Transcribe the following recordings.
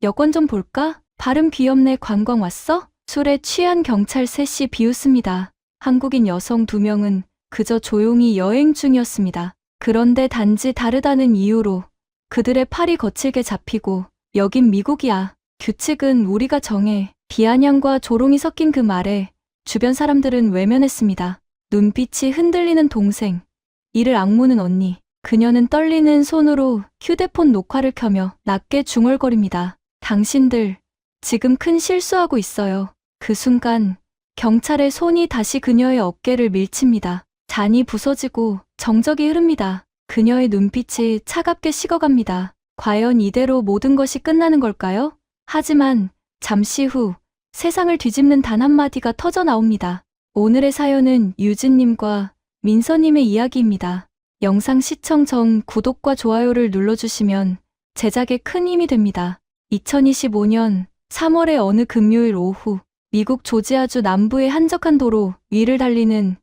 여권 좀 볼까? 발음 귀엽네. 관광 왔어? 술에 취한 경찰 셋이 비웃습니다. 한국인 여성 2명은 그저 조용히 여행 중이었습니다. 그런데 단지 다르다는 이유로 그들의 팔이 거칠게 잡히고 여긴 미국이야. 규칙은 우리가 정해. 비아냥과 조롱이 섞인 그 말에 주변 사람들은 외면했습니다. 눈빛이 흔들리는 동생, 이를 악무는 언니. 그녀는 떨리는 손으로 휴대폰 녹화를 켜며 낮게 중얼거립니다. 당신들, 지금 큰 실수하고 있어요. 그 순간 경찰의 손이 다시 그녀의 어깨를 밀칩니다. 잔이 부서지고 정적이 흐릅니다. 그녀의 눈빛이 차갑게 식어갑니다. 과연 이대로 모든 것이 끝나는 걸까요? 하지만 잠시 후 세상을 뒤집는 단 한마디가 터져 나옵니다. 오늘의 사연은 유진님과 민서님의 이야기입니다. 영상 시청 전 구독과 좋아요를 눌러주시면 제작에 큰 힘이 됩니다. 2025년 3월의 어느 금요일 오후, 미국 조지아주 남부의 한적한 도로 위를 달리는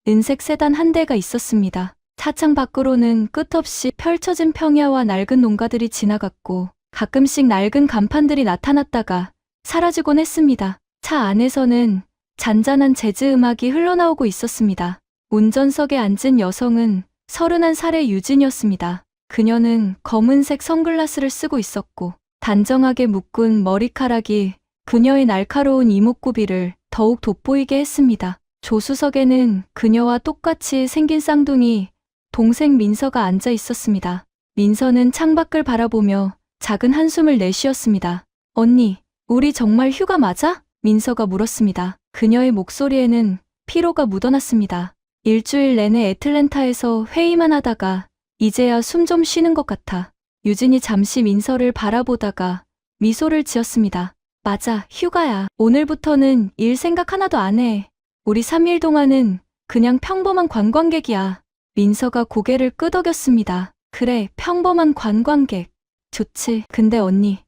은색 세단 한 대가 있었습니다. 차창 밖으로는 끝없이 펼쳐진 평야와 낡은 농가들이 지나갔고 가끔씩 낡은 간판들이 나타났다가 사라지곤 했습니다. 차 안에서는 잔잔한 재즈 음악이 흘러나오고 있었습니다. 운전석에 앉은 여성은 31살의 유진이었습니다. 그녀는 검은색 선글라스를 쓰고 있었고 단정하게 묶은 머리카락이 그녀의 날카로운 이목구비를 더욱 돋보이게 했습니다. 조수석에는 그녀와 똑같이 생긴 쌍둥이 동생 민서가 앉아 있었습니다. 민서는 창밖을 바라보며 작은 한숨을 내쉬었습니다. 언니, 우리 정말 휴가 맞아? 민서가 물었습니다. 그녀의 목소리에는 피로가 묻어났습니다. 일주일 내내 애틀랜타에서 회의만 하다가 이제야 숨 좀 쉬는 것 같아. 유진이 잠시 민서를 바라보다가 미소를 지었습니다. 맞아, 휴가야. 오늘부터는 일 생각 하나도 안 해. 우리 3일 동안은 그냥 평범한 관광객이야. 민서가 고개를 끄덕였습니다. 그래, 평범한 관광객. 좋지. 근데 언니,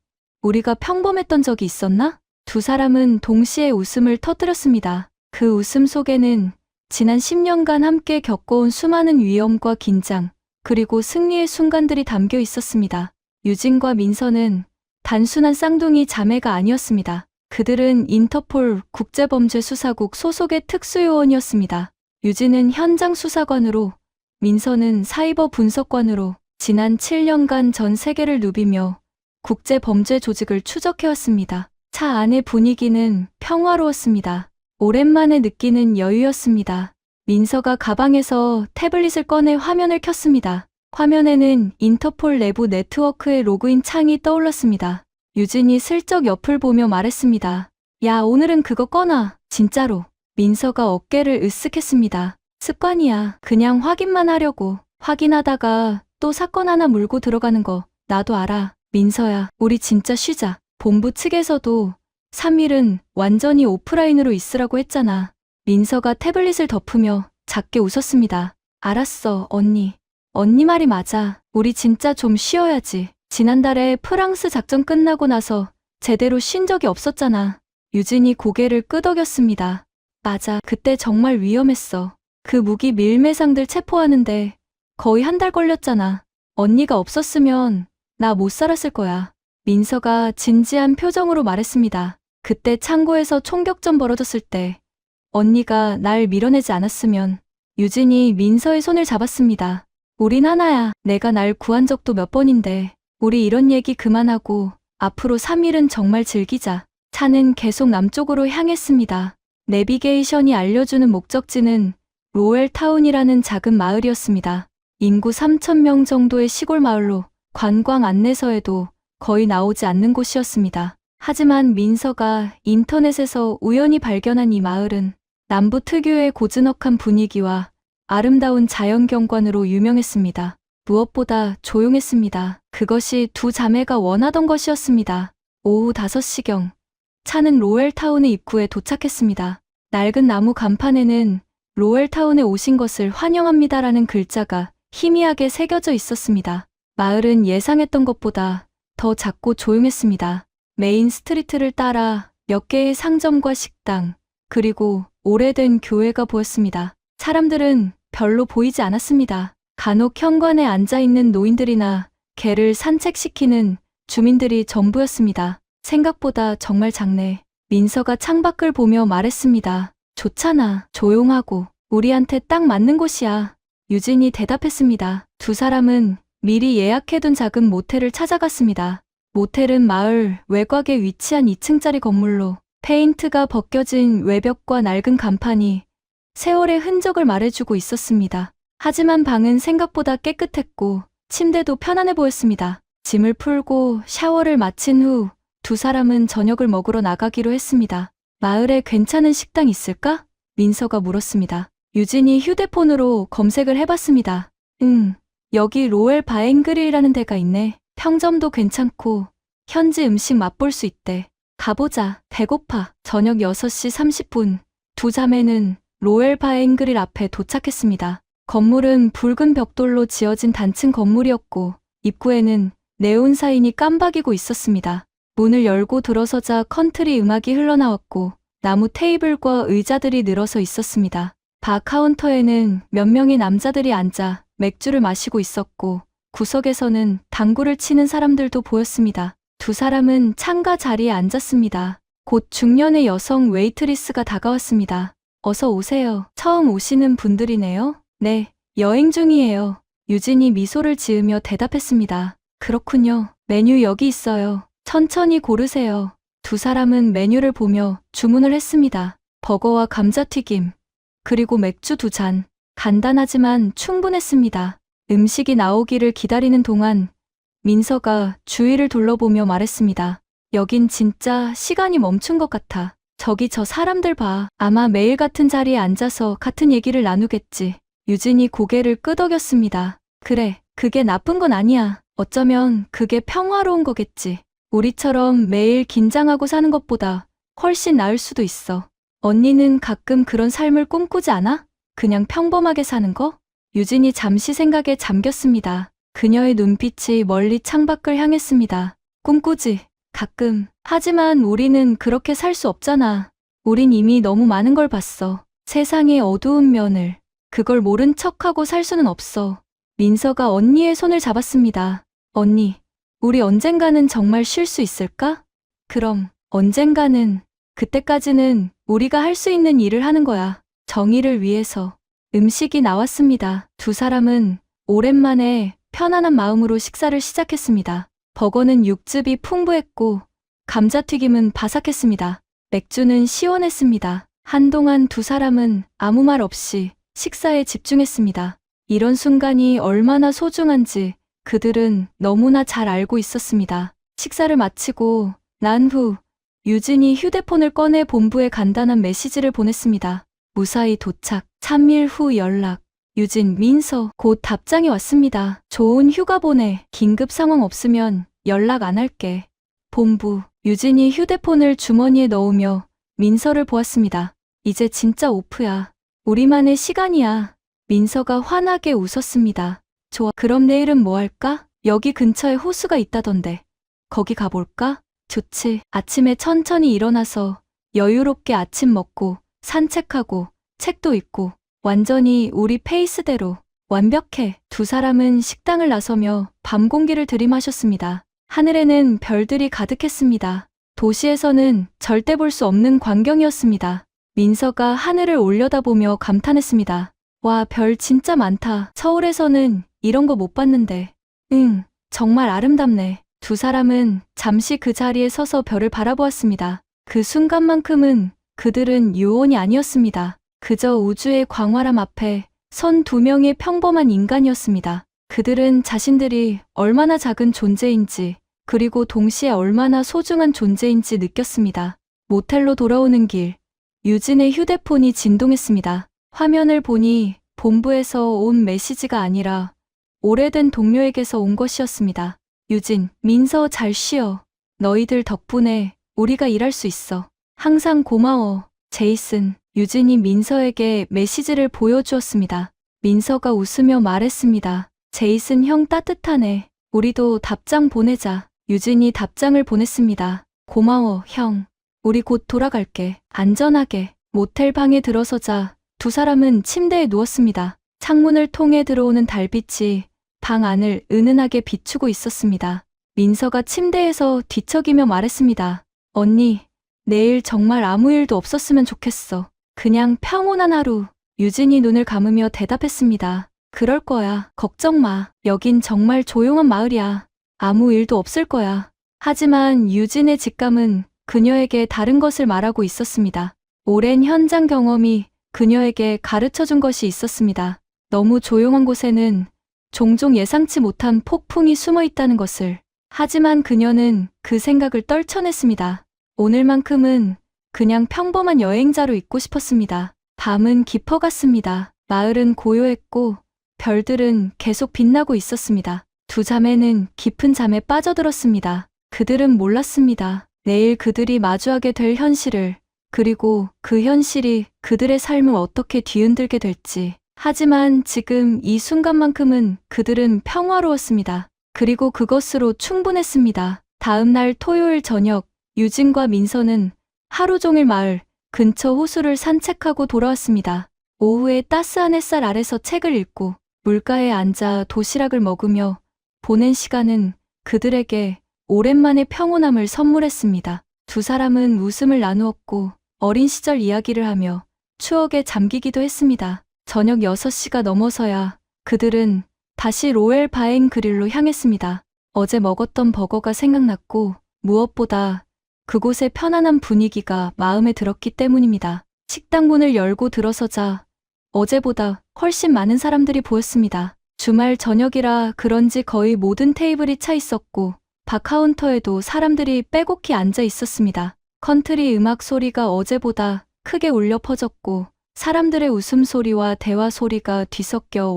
우리가 평범했던 적이 있었나? 두 사람은 동시에 웃음을 터뜨렸습니다. 그 웃음 속에는 지난 10년간 함께 겪어온 수많은 위험과 긴장, 그리고 승리의 순간들이 담겨 있었습니다. 유진과 민서는 단순한 쌍둥이 자매가 아니었습니다. 그들은 인터폴 국제범죄수사국 소속의 특수요원이었습니다. 유진은 현장 수사관으로, 민서는 사이버 분석관으로 지난 7년간 전 세계를 누비며 국제범죄 조직을 추적해왔습니다. 차 안의 분위기는 평화로웠습니다. 오랜만에 느끼는 여유였습니다. 민서가 가방에서 태블릿을 꺼내 화면을 켰습니다. 화면에는 인터폴 내부 네트워크의 로그인 창이 떠올랐습니다. 유진이 슬쩍 옆을 보며 말했습니다. 야, 오늘은 그거 꺼놔. 진짜로. 민서가 어깨를 으쓱했습니다. 습관이야. 그냥 확인만 하려고. 확인하다가 또 사건 하나 물고 들어가는 거 나도 알아. 민서야, 우리 진짜 쉬자. 본부 측에서도 3일은 완전히 오프라인으로 있으라고 했잖아. 민서가 태블릿을 덮으며 작게 웃었습니다. 알았어, 언니. 언니 말이 맞아. 우리 진짜 좀 쉬어야지. 지난달에 프랑스 작전 끝나고 나서 제대로 쉰 적이 없었잖아. 유진이 고개를 끄덕였습니다. 맞아, 그때 정말 위험했어. 그 무기 밀매상들 체포하는데 거의 한 달 걸렸잖아. 언니가 없었으면 나 못 살았을 거야. 민서가 진지한 표정으로 말했습니다. 그때 창고에서 총격전 벌어졌을 때 언니가 날 밀어내지 않았으면. 유진이 민서의 손을 잡았습니다. 우린 하나야. 내가 날 구한 적도 몇 번인데. 우리 이런 얘기 그만하고 앞으로 3일은 정말 즐기자. 차는 계속 남쪽으로 향했습니다. 내비게이션이 알려주는 목적지는 로웰타운이라는 작은 마을이었습니다. 인구 3,000명 정도의 시골 마을로 관광 안내서에도 거의 나오지 않는 곳이었습니다. 하지만 민서가 인터넷에서 우연히 발견한 이 마을은 남부 특유의 고즈넉한 분위기와 아름다운 자연경관으로 유명했습니다. 무엇보다 조용했습니다. 그것이 두 자매가 원하던 것이었습니다. 오후 5시경, 차는 로웰타운의 입구에 도착했습니다. 낡은 나무 간판에는 로웰타운에 오신 것을 환영합니다라는 글자가 희미하게 새겨져 있었습니다. 마을은 예상했던 것보다 더 작고 조용했습니다. 메인 스트리트를 따라 몇 개의 상점과 식당, 그리고 오래된 교회가 보였습니다. 사람들은 별로 보이지 않았습니다. 간혹 현관에 앉아있는 노인들이나 개를 산책시키는 주민들이 전부였습니다. 생각보다 정말 작네. 민서가 창밖을 보며 말했습니다. 좋잖아. 조용하고 우리한테 딱 맞는 곳이야. 유진이 대답했습니다. 두 사람은 미리 예약해둔 작은 모텔을 찾아갔습니다. 모텔은 마을 외곽에 위치한 2층짜리 건물로 페인트가 벗겨진 외벽과 낡은 간판이 세월의 흔적을 말해주고 있었습니다. 하지만 방은 생각보다 깨끗했고 침대도 편안해 보였습니다. 짐을 풀고 샤워를 마친 후 두 사람은 저녁을 먹으러 나가기로 했습니다. 마을에 괜찮은 식당 있을까? 민서가 물었습니다. 유진이 휴대폰으로 검색을 해봤습니다. 여기 로엘 바앵그릴이라는 데가 있네. 평점도 괜찮고 현지 음식 맛볼 수 있대. 가보자. 배고파. 저녁 6시 30분 두 자매는 로엘 바앵그릴 앞에 도착했습니다. 건물은 붉은 벽돌로 지어진 단층 건물이었고 입구에는 네온 사인이 깜박이고 있었습니다. 문을 열고 들어서자 컨트리 음악이 흘러나왔고 나무 테이블과 의자들이 늘어서 있었습니다. 바 카운터에는 몇 명의 남자들이 앉아 맥주를 마시고 있었고 구석에서는 당구를 치는 사람들도 보였습니다. 두 사람은 창가 자리에 앉았습니다. 곧 중년의 여성 웨이트리스가 다가왔습니다. 어서 오세요. 처음 오시는 분들이네요. 네, 여행 중이에요. 유진이 미소를 지으며 대답했습니다. 그렇군요. 메뉴 여기 있어요. 천천히 고르세요. 두 사람은 메뉴를 보며 주문을 했습니다. 버거와 감자튀김, 그리고 맥주 2잔. 간단하지만 충분했습니다. 음식이 나오기를 기다리는 동안 민서가 주위를 둘러보며 말했습니다. 여긴 진짜 시간이 멈춘 것 같아. 저기 저 사람들 봐. 아마 매일 같은 자리에 앉아서 같은 얘기를 나누겠지. 유진이 고개를 끄덕였습니다. 그래, 그게 나쁜 건 아니야. 어쩌면 그게 평화로운 거겠지. 우리처럼 매일 긴장하고 사는 것보다 훨씬 나을 수도 있어. 언니는 가끔 그런 삶을 꿈꾸지 않아? 그냥 평범하게 사는 거? 유진이 잠시 생각에 잠겼습니다. 그녀의 눈빛이 멀리 창밖을 향했습니다. 꿈꾸지. 가끔. 하지만 우리는 그렇게 살 수 없잖아. 우린 이미 너무 많은 걸 봤어. 세상의 어두운 면을. 그걸 모른 척하고 살 수는 없어. 민서가 언니의 손을 잡았습니다. 언니, 우리 언젠가는 정말 쉴 수 있을까? 그럼, 언젠가는, 그때까지는 우리가 할 수 있는 일을 하는 거야. 정의를 위해서. 음식이 나왔습니다. 두 사람은 오랜만에 편안한 마음으로 식사를 시작했습니다. 버거는 육즙이 풍부했고, 감자튀김은 바삭했습니다. 맥주는 시원했습니다. 한동안 두 사람은 아무 말 없이 식사에 집중했습니다. 이런 순간이 얼마나 소중한지 그들은 너무나 잘 알고 있었습니다. 식사를 마치고 난 후 유진이 휴대폰을 꺼내 본부에 간단한 메시지를 보냈습니다. 무사히 도착, 3일 후 연락. 유진, 민서, 곧 답장이 왔습니다. 좋은 휴가 보내. 긴급 상황 없으면 연락 안 할게. 본부. 유진이 휴대폰을 주머니에 넣으며 민서를 보았습니다. 이제 진짜 오프야. 우리만의 시간이야. 민서가 환하게 웃었습니다. 좋아. 그럼 내일은 뭐 할까? 여기 근처에 호수가 있다던데. 거기 가볼까? 좋지. 아침에 천천히 일어나서 여유롭게 아침 먹고 산책하고 책도 읽고 완전히 우리 페이스대로 완벽해. 두 사람은 식당을 나서며 밤 공기를 들이마셨습니다. 하늘에는 별들이 가득했습니다. 도시에서는 절대 볼 수 없는 광경이었습니다. 민서가 하늘을 올려다보며 감탄했습니다. 와, 별 진짜 많다. 서울에서는 이런 거 못 봤는데. 정말 아름답네. 두 사람은 잠시 그 자리에 서서 별을 바라보았습니다. 그 순간만큼은 그들은 요원이 아니었습니다. 그저 우주의 광활함 앞에 선 2명의 평범한 인간이었습니다. 그들은 자신들이 얼마나 작은 존재인지 그리고 동시에 얼마나 소중한 존재인지 느꼈습니다. 모텔로 돌아오는 길, 유진의 휴대폰이 진동했습니다. 화면을 보니 본부에서 온 메시지가 아니라 오래된 동료에게서 온 것이었습니다. 유진, 민서 잘 쉬어. 너희들 덕분에 우리가 일할 수 있어. 항상 고마워. 제이슨. 유진이 민서에게 메시지를 보여주었습니다. 민서가 웃으며 말했습니다. 제이슨 형 따뜻하네. 우리도 답장 보내자. 유진이 답장을 보냈습니다. 고마워, 형. 우리 곧 돌아갈게. 안전하게. 모텔 방에 들어서자 두 사람은 침대에 누웠습니다. 창문을 통해 들어오는 달빛이 방 안을 은은하게 비추고 있었습니다. 민서가 침대에서 뒤척이며 말했습니다. 언니, 내일 정말 아무 일도 없었으면 좋겠어. 그냥 평온한 하루. 유진이 눈을 감으며 대답했습니다. 그럴 거야. 걱정 마. 여긴 정말 조용한 마을이야. 아무 일도 없을 거야. 하지만 유진의 직감은 그녀에게 다른 것을 말하고 있었습니다. 오랜 현장 경험이 그녀에게 가르쳐 준 것이 있었습니다. 너무 조용한 곳에는 종종 예상치 못한 폭풍이 숨어 있다는 것을. 하지만 그녀는 그 생각을 떨쳐냈습니다. 오늘만큼은 그냥 평범한 여행자로 있고 싶었습니다. 밤은 깊어갔습니다. 마을은 고요했고 별들은 계속 빛나고 있었습니다. 두 자매는 깊은 잠에 빠져들었습니다. 그들은 몰랐습니다. 내일 그들이 마주하게 될 현실을, 그리고 그 현실이 그들의 삶을 어떻게 뒤흔들게 될지. 하지만 지금 이 순간만큼은 그들은 평화로웠습니다. 그리고 그것으로 충분했습니다. 다음 날 토요일 저녁, 유진과 민서는 하루 종일 마을 근처 호수를 산책하고 돌아왔습니다. 오후에 따스한 햇살 아래서 책을 읽고 물가에 앉아 도시락을 먹으며 보낸 시간은 그들에게 오랜만에 평온함을 선물했습니다. 두 사람은 웃음을 나누었고 어린 시절 이야기를 하며 추억에 잠기기도 했습니다. 저녁 6시가 넘어서야 그들은 다시 로엘 바행 그릴로 향했습니다. 어제 먹었던 버거가 생각났고 무엇보다 그곳의 편안한 분위기가 마음에 들었기 때문입니다. 식당 문을 열고 들어서자 어제보다 훨씬 많은 사람들이 보였습니다. 주말 저녁이라 그런지 거의 모든 테이블이 차 있었고 바 카운터에도 사람들이 빼곡히 앉아 있었습니다. 컨트리 음악 소리가 어제보다 크게 울려 퍼졌고 사람들의 웃음소리와 대화 소리가 뒤섞여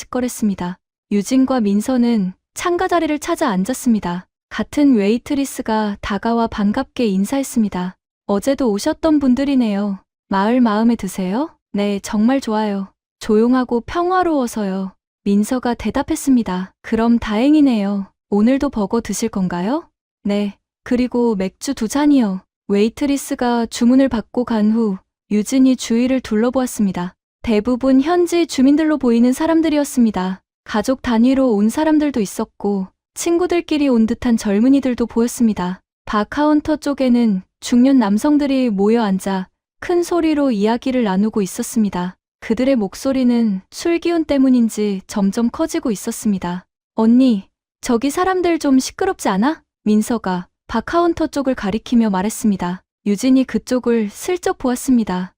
왁자지껄했습니다. 유진과 민서는 창가 자리를 찾아 앉았습니다. 같은 웨이트리스가 다가와 반갑게 인사했습니다. 어제도 오셨던 분들이네요. 마을 마음에 드세요? 네, 정말 좋아요. 조용하고 평화로워서요. 민서가 대답했습니다. 그럼 다행이네요. 오늘도 버거 드실 건가요? 네, 그리고 맥주 2잔이요. 웨이트리스가 주문을 받고 간 후 유진이 주위를 둘러보았습니다. 대부분 현지 주민들로 보이는 사람들이었습니다. 가족 단위로 온 사람들도 있었고 친구들끼리 온 듯한 젊은이들도 보였습니다. 바 카운터 쪽에는 중년 남성들이 모여 앉아 큰 소리로 이야기를 나누고 있었습니다. 그들의 목소리는 술 기운 때문인지 점점 커지고 있었습니다. 언니, 저기 사람들 좀 시끄럽지 않아? 민서가 바 카운터 쪽을 가리키며 말했습니다. 유진이 그쪽을 슬쩍 보았습니다.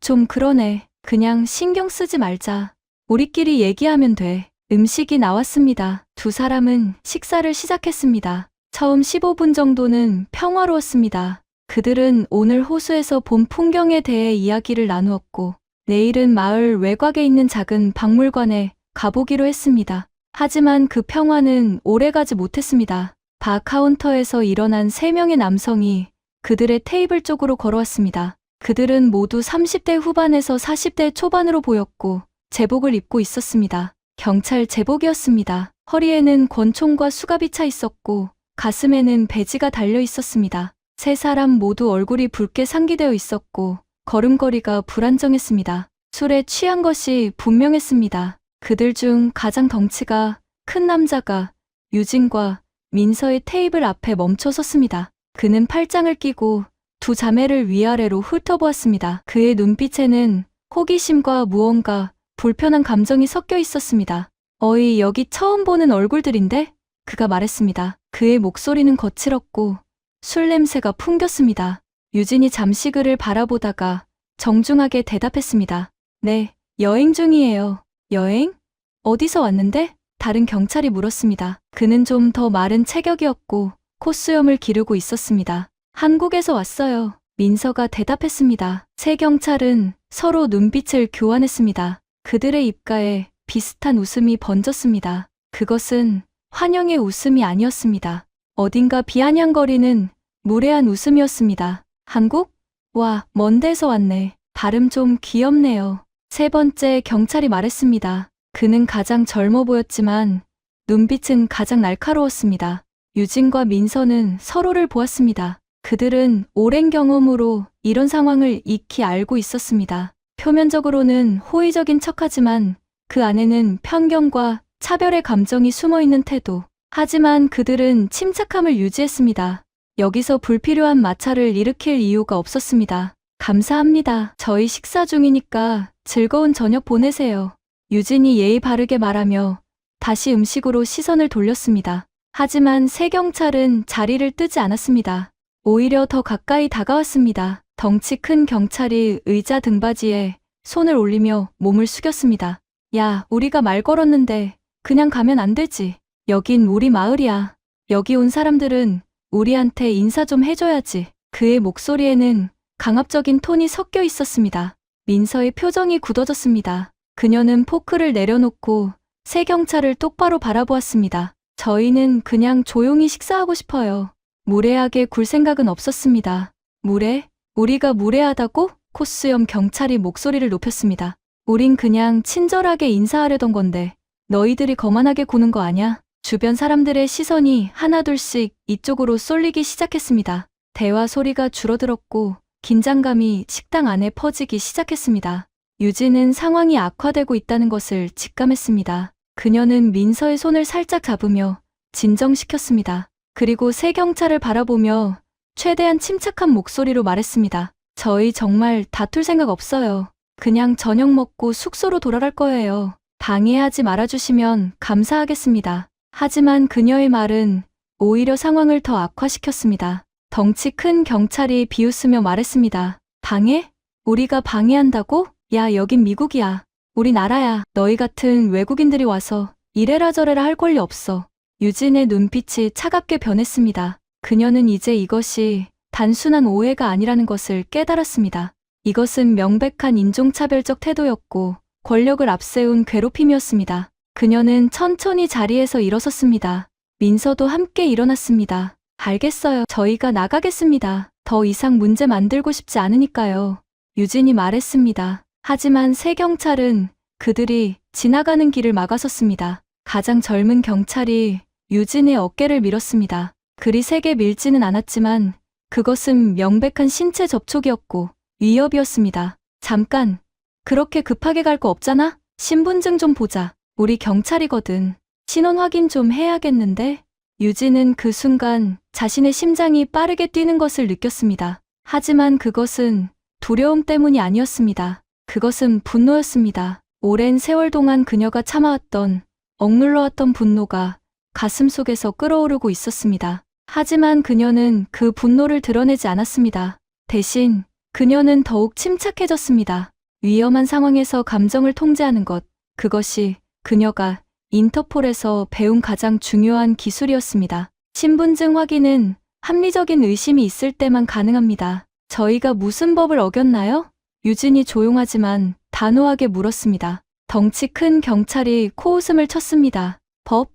좀 그러네. 그냥 신경 쓰지 말자. 우리끼리 얘기하면 돼. 음식이 나왔습니다. 두 사람은 식사를 시작했습니다. 처음 15분 정도는 평화로웠습니다. 그들은 오늘 호수에서 본 풍경에 대해 이야기를 나누었고 내일은 마을 외곽에 있는 작은 박물관에 가보기로 했습니다. 하지만 그 평화는 오래가지 못했습니다. 바 카운터에서 일어난 3명의 남성이 그들의 테이블 쪽으로 걸어왔습니다. 그들은 모두 30대 후반에서 40대 초반으로 보였고 제복을 입고 있었습니다. 경찰 제복이었습니다. 허리에는 권총과 수갑이 차 있었고 가슴에는 배지가 달려 있었습니다. 세 사람 모두 얼굴이 붉게 상기되어 있었고 걸음걸이가 불안정했습니다. 술에 취한 것이 분명했습니다. 그들 중 가장 덩치가 큰 남자가 유진과 민서의 테이블 앞에 멈춰 섰습니다. 그는 팔짱을 끼고 두 자매를 위아래로 훑어보았습니다. 그의 눈빛에는 호기심과 무언가 불편한 감정이 섞여 있었습니다. 어이, 여기 처음 보는 얼굴들인데? 그가 말했습니다. 그의 목소리는 거칠었고 술 냄새가 풍겼습니다. 유진이 잠시 그를 바라보다가 정중하게 대답했습니다. 네, 여행 중이에요. 여행? 어디서 왔는데? 다른 경찰이 물었습니다. 그는 좀 더 마른 체격이었고 콧수염을 기르고 있었습니다. 한국에서 왔어요. 민서가 대답했습니다. 세 경찰은 서로 눈빛을 교환했습니다. 그들의 입가에 비슷한 웃음이 번졌습니다. 그것은 환영의 웃음이 아니었습니다. 어딘가 비아냥거리는 무례한 웃음이었습니다. 한국? 와, 먼 데서 왔네. 발음 좀 귀엽네요. 세 번째 경찰이 말했습니다. 그는 가장 젊어 보였지만 눈빛은 가장 날카로웠습니다. 유진과 민서는 서로를 보았습니다. 그들은 오랜 경험으로 이런 상황을 익히 알고 있었습니다. 표면적으로는 호의적인 척하지만 그 안에는 편견과 차별의 감정이 숨어있는 태도. 하지만 그들은 침착함을 유지했습니다. 여기서 불필요한 마찰을 일으킬 이유가 없었습니다. 감사합니다. 저희 식사 중이니까 즐거운 저녁 보내세요. 유진이 예의 바르게 말하며 다시 음식으로 시선을 돌렸습니다. 하지만 새 경찰은 자리를 뜨지 않았습니다. 오히려 더 가까이 다가왔습니다. 덩치 큰 경찰이 의자 등받이에 손을 올리며 몸을 숙였습니다. 야, 우리가 말 걸었는데 그냥 가면 안 되지. 여긴 우리 마을이야. 여기 온 사람들은 우리한테 인사 좀 해줘야지. 그의 목소리에는 강압적인 톤이 섞여 있었습니다. 민서의 표정이 굳어졌습니다. 그녀는 포크를 내려놓고 새 경찰을 똑바로 바라보았습니다. 저희는 그냥 조용히 식사하고 싶어요. 무례하게 굴 생각은 없었습니다. 무례? 우리가 무례하다고? 코수염 경찰이 목소리를 높였습니다. 우린 그냥 친절하게 인사하려던 건데 너희들이 거만하게 구는 거 아냐? 주변 사람들의 시선이 하나둘씩 이쪽으로 쏠리기 시작했습니다. 대화 소리가 줄어들었고 긴장감이 식당 안에 퍼지기 시작했습니다. 유진은 상황이 악화되고 있다는 것을 직감했습니다. 그녀는 민서의 손을 살짝 잡으며 진정시켰습니다. 그리고 새 경찰을 바라보며 최대한 침착한 목소리로 말했습니다. 저희 정말 다툴 생각 없어요. 그냥 저녁 먹고 숙소로 돌아갈 거예요. 방해하지 말아주시면 감사하겠습니다. 하지만 그녀의 말은 오히려 상황을 더 악화시켰습니다. 덩치 큰 경찰이 비웃으며 말했습니다. 방해? 우리가 방해한다고? 야, 여긴 미국이야. 우리나라야. 너희 같은 외국인들이 와서 이래라 저래라 할 권리 없어. 유진의 눈빛이 차갑게 변했습니다. 그녀는 이제 이것이 단순한 오해가 아니라는 것을 깨달았습니다. 이것은 명백한 인종차별적 태도였고 권력을 앞세운 괴롭힘이었습니다. 그녀는 천천히 자리에서 일어섰습니다. 민서도 함께 일어났습니다. 알겠어요. 저희가 나가겠습니다. 더 이상 문제 만들고 싶지 않으니까요. 유진이 말했습니다. 하지만 새 경찰은 그들이 지나가는 길을 막아섰습니다. 가장 젊은 경찰이 유진의 어깨를 밀었습니다. 그리 세게 밀지는 않았지만 그것은 명백한 신체 접촉이었고 위협이었습니다. 잠깐, 그렇게 급하게 갈 거 없잖아? 신분증 좀 보자. 우리 경찰이거든. 신원 확인 좀 해야겠는데? 유진은 그 순간 자신의 심장이 빠르게 뛰는 것을 느꼈습니다. 하지만 그것은 두려움 때문이 아니었습니다. 그것은 분노였습니다. 오랜 세월 동안 그녀가 참아왔던, 억눌러왔던 분노가 가슴 속에서 끓어오르고 있었습니다. 하지만 그녀는 그 분노를 드러내지 않았습니다. 대신 그녀는 더욱 침착해졌습니다. 위험한 상황에서 감정을 통제하는 것, 그것이 그녀가 인터폴에서 배운 가장 중요한 기술이었습니다. 신분증 확인은 합리적인 의심이 있을 때만 가능합니다. 저희가 무슨 법을 어겼나요? 유진이 조용하지만 단호하게 물었습니다. 덩치 큰 경찰이 코웃음을 쳤습니다. 법?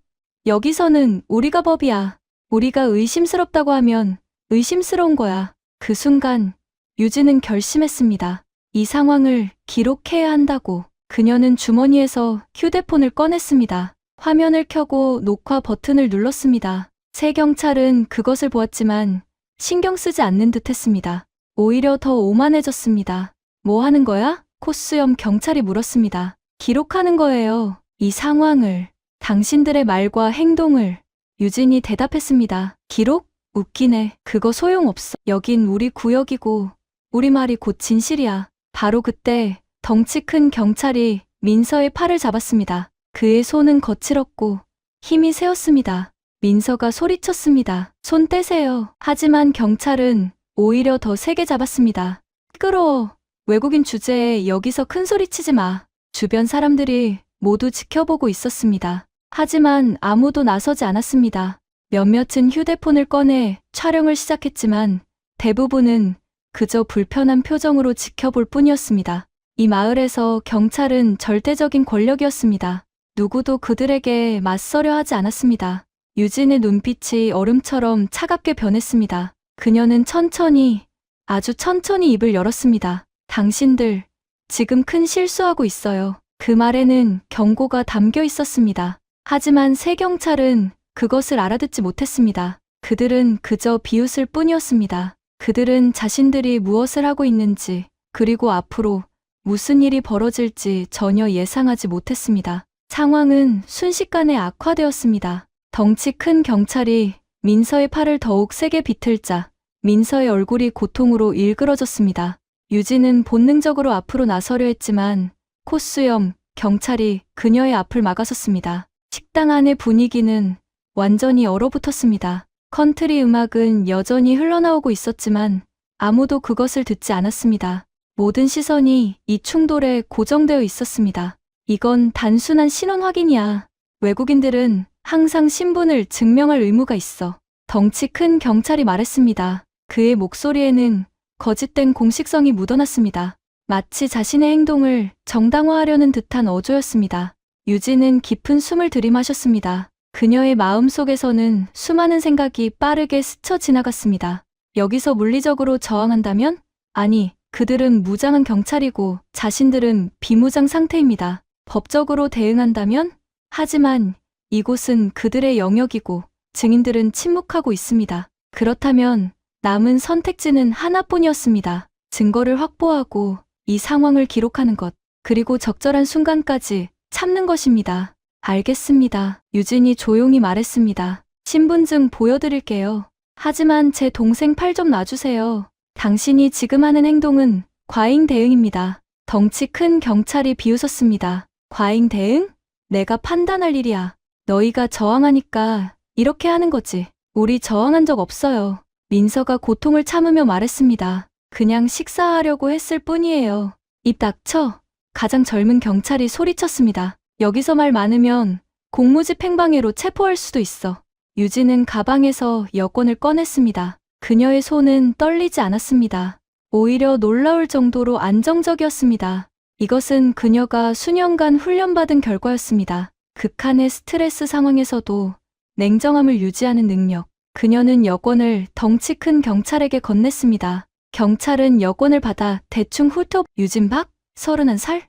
여기서는 우리가 법이야. 우리가 의심스럽다고 하면 의심스러운 거야. 그 순간 유진은 결심했습니다. 이 상황을 기록해야 한다고. 그녀는 주머니에서 휴대폰을 꺼냈습니다. 화면을 켜고 녹화 버튼을 눌렀습니다. 새 경찰은 그것을 보았지만 신경 쓰지 않는 듯 했습니다. 오히려 더 오만해졌습니다. 뭐 하는 거야? 코수염 경찰이 물었습니다. 기록하는 거예요. 이 상황을, 당신들의 말과 행동을. 유진이 대답했습니다. 기록? 웃기네. 그거 소용없어. 여긴 우리 구역이고 우리 말이 곧 진실이야. 바로 그때 덩치 큰 경찰이 민서의 팔을 잡았습니다. 그의 손은 거칠었고 힘이 세었습니다. 민서가 소리쳤습니다. 손 떼세요. 하지만 경찰은 오히려 더 세게 잡았습니다. 시끄러워. 외국인 주제에 여기서 큰 소리 치지 마. 주변 사람들이 모두 지켜보고 있었습니다. 하지만 아무도 나서지 않았습니다. 몇몇은 휴대폰을 꺼내 촬영을 시작했지만 대부분은 그저 불편한 표정으로 지켜볼 뿐이었습니다. 이 마을에서 경찰은 절대적인 권력이었습니다. 누구도 그들에게 맞서려 하지 않았습니다. 유진의 눈빛이 얼음처럼 차갑게 변했습니다. 그녀는 천천히, 아주 천천히 입을 열었습니다. 당신들, 지금 큰 실수하고 있어요. 그 말에는 경고가 담겨 있었습니다. 하지만 새 경찰은 그것을 알아듣지 못했습니다. 그들은 그저 비웃을 뿐이었습니다. 그들은 자신들이 무엇을 하고 있는지, 그리고 앞으로 무슨 일이 벌어질지 전혀 예상하지 못했습니다. 상황은 순식간에 악화되었습니다. 덩치 큰 경찰이 민서의 팔을 더욱 세게 비틀자 민서의 얼굴이 고통으로 일그러졌습니다. 유진은 본능적으로 앞으로 나서려 했지만 코수염 경찰이 그녀의 앞을 막아섰습니다. 식당 안의 분위기는 완전히 얼어붙었습니다. 컨트리 음악은 여전히 흘러나오고 있었지만 아무도 그것을 듣지 않았습니다. 모든 시선이 이 충돌에 고정되어 있었습니다. 이건 단순한 신원 확인이야. 외국인들은 항상 신분을 증명할 의무가 있어. 덩치 큰 경찰이 말했습니다. 그의 목소리에는 거짓된 공식성이 묻어났습니다. 마치 자신의 행동을 정당화하려는 듯한 어조였습니다. 유진은 깊은 숨을 들이마셨습니다. 그녀의 마음속에서는 수많은 생각이 빠르게 스쳐 지나갔습니다. 여기서 물리적으로 저항한다면? 아니, 그들은 무장한 경찰이고 자신들은 비무장 상태입니다. 법적으로 대응한다면? 하지만 이곳은 그들의 영역이고 증인들은 침묵하고 있습니다. 그렇다면 남은 선택지는 하나뿐이었습니다. 증거를 확보하고 이 상황을 기록하는 것, 그리고 적절한 순간까지 참는 것입니다. 알겠습니다. 유진이 조용히 말했습니다. 신분증 보여드릴게요. 하지만 제 동생 팔 좀 놔주세요. 당신이 지금 하는 행동은 과잉 대응입니다. 덩치 큰 경찰이 비웃었습니다. 과잉 대응? 내가 판단할 일이야. 너희가 저항하니까 이렇게 하는 거지. 우리 저항한 적 없어요. 민서가 고통을 참으며 말했습니다. 그냥 식사하려고 했을 뿐이에요. 입 닥쳐. 가장 젊은 경찰이 소리쳤습니다. 여기서 말 많으면 공무집행방해로 체포할 수도 있어. 유진은 가방에서 여권을 꺼냈습니다. 그녀의 손은 떨리지 않았습니다. 오히려 놀라울 정도로 안정적이었습니다. 이것은 그녀가 수년간 훈련받은 결과였습니다. 극한의 스트레스 상황에서도 냉정함을 유지하는 능력. 그녀는 여권을 덩치 큰 경찰에게 건넸습니다. 경찰은 여권을 받아 대충 훑어 유진박? 31살?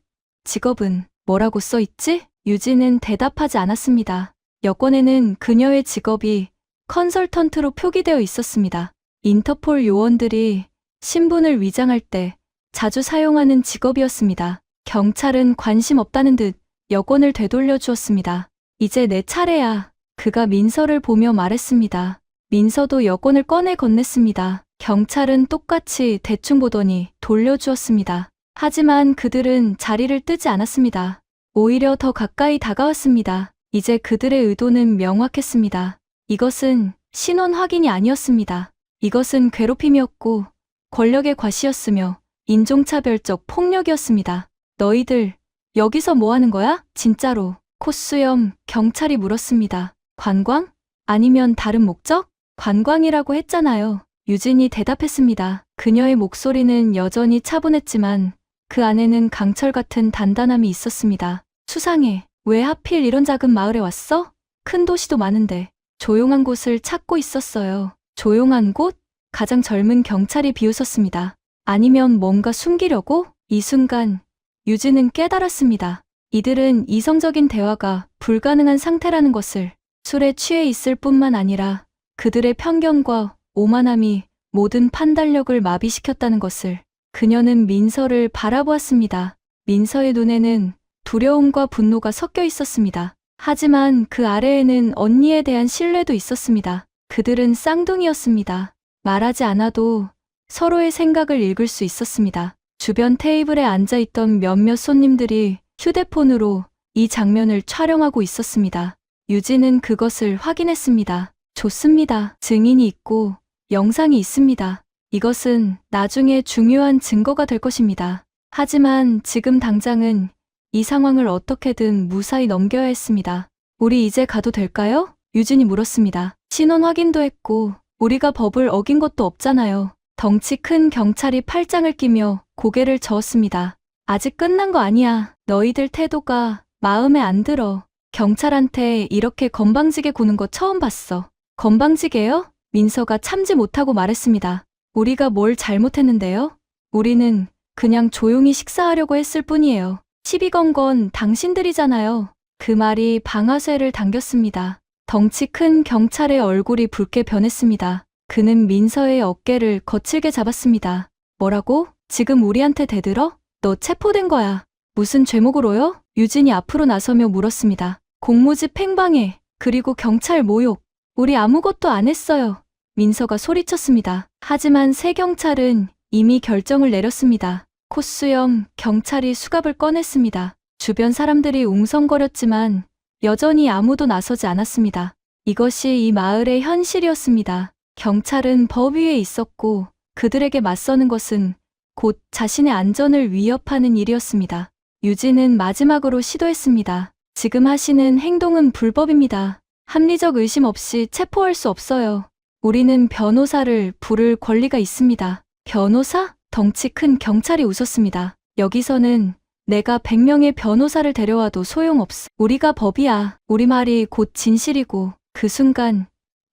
직업은 뭐라고 써있지? 유진은 대답하지 않았습니다. 여권에는 그녀의 직업이 컨설턴트로 표기되어 있었습니다. 인터폴 요원들이 신분을 위장할 때 자주 사용하는 직업이었습니다. 경찰은 관심 없다는 듯 여권을 되돌려 주었습니다. 이제 내 차례야. 그가 민서를 보며 말했습니다. 민서도 여권을 꺼내 건넸습니다. 경찰은 똑같이 대충 보더니 돌려주었습니다. 하지만 그들은 자리를 뜨지 않았습니다. 오히려 더 가까이 다가왔습니다. 이제 그들의 의도는 명확했습니다. 이것은 신원 확인이 아니었습니다. 이것은 괴롭힘이었고 권력의 과시였으며 인종차별적 폭력이었습니다. 너희들 여기서 뭐 하는 거야? 진짜로. 코수염 경찰이 물었습니다. 관광? 아니면 다른 목적? 관광이라고 했잖아요. 유진이 대답했습니다. 그녀의 목소리는 여전히 차분했지만 그 안에는 강철 같은 단단함이 있었습니다. 수상해. 왜 하필 이런 작은 마을에 왔어? 큰 도시도 많은데. 조용한 곳을 찾고 있었어요. 조용한 곳? 가장 젊은 경찰이 비웃었습니다. 아니면 뭔가 숨기려고? 이 순간 유진은 깨달았습니다. 이들은 이성적인 대화가 불가능한 상태라는 것을. 술에 취해 있을 뿐만 아니라 그들의 편견과 오만함이 모든 판단력을 마비시켰다는 것을. 그녀는 민서를 바라보았습니다. 민서의 눈에는 두려움과 분노가 섞여 있었습니다. 하지만 그 아래에는 언니에 대한 신뢰도 있었습니다. 그들은 쌍둥이였습니다. 말하지 않아도 서로의 생각을 읽을 수 있었습니다. 주변 테이블에 앉아있던 몇몇 손님들이 휴대폰으로 이 장면을 촬영하고 있었습니다. 유진은 그것을 확인했습니다. 좋습니다. 증인이 있고 영상이 있습니다. 이것은 나중에 중요한 증거가 될 것입니다. 하지만 지금 당장은 이 상황을 어떻게든 무사히 넘겨야 했습니다. 우리 이제 가도 될까요? 유진이 물었습니다. 신원 확인도 했고 우리가 법을 어긴 것도 없잖아요. 덩치 큰 경찰이 팔짱을 끼며 고개를 저었습니다. 아직 끝난 거 아니야. 너희들 태도가 마음에 안 들어. 경찰한테 이렇게 건방지게 구는 거 처음 봤어. 건방지게요? 민서가 참지 못하고 말했습니다. 우리가 뭘 잘못했는데요? 우리는 그냥 조용히 식사하려고 했을 뿐이에요. 시비 건 건 당신들이잖아요. 그 말이 방아쇠를 당겼습니다. 덩치 큰 경찰의 얼굴이 붉게 변했습니다. 그는 민서의 어깨를 거칠게 잡았습니다. 뭐라고? 지금 우리한테 대들어? 너 체포된 거야. 무슨 죄목으로요? 유진이 앞으로 나서며 물었습니다. 공무집행방해, 그리고 경찰 모욕. 우리 아무것도 안 했어요. 민서가 소리쳤습니다. 하지만 새 경찰은 이미 결정을 내렸습니다. 콧수염 경찰이 수갑을 꺼냈습니다. 주변 사람들이 웅성거렸지만 여전히 아무도 나서지 않았습니다. 이것이 이 마을의 현실이었습니다. 경찰은 법 위에 있었고 그들에게 맞서는 것은 곧 자신의 안전을 위협하는 일이었습니다. 유진은 마지막으로 시도했습니다. 지금 하시는 행동은 불법입니다. 합리적 의심 없이 체포할 수 없어요. 우리는 변호사를 부를 권리가 있습니다. 변호사? 덩치 큰 경찰이 웃었습니다. 여기서는 내가 100명의 변호사를 데려와도 소용없어. 우리가 법이야. 우리 말이 곧 진실이고. 그 순간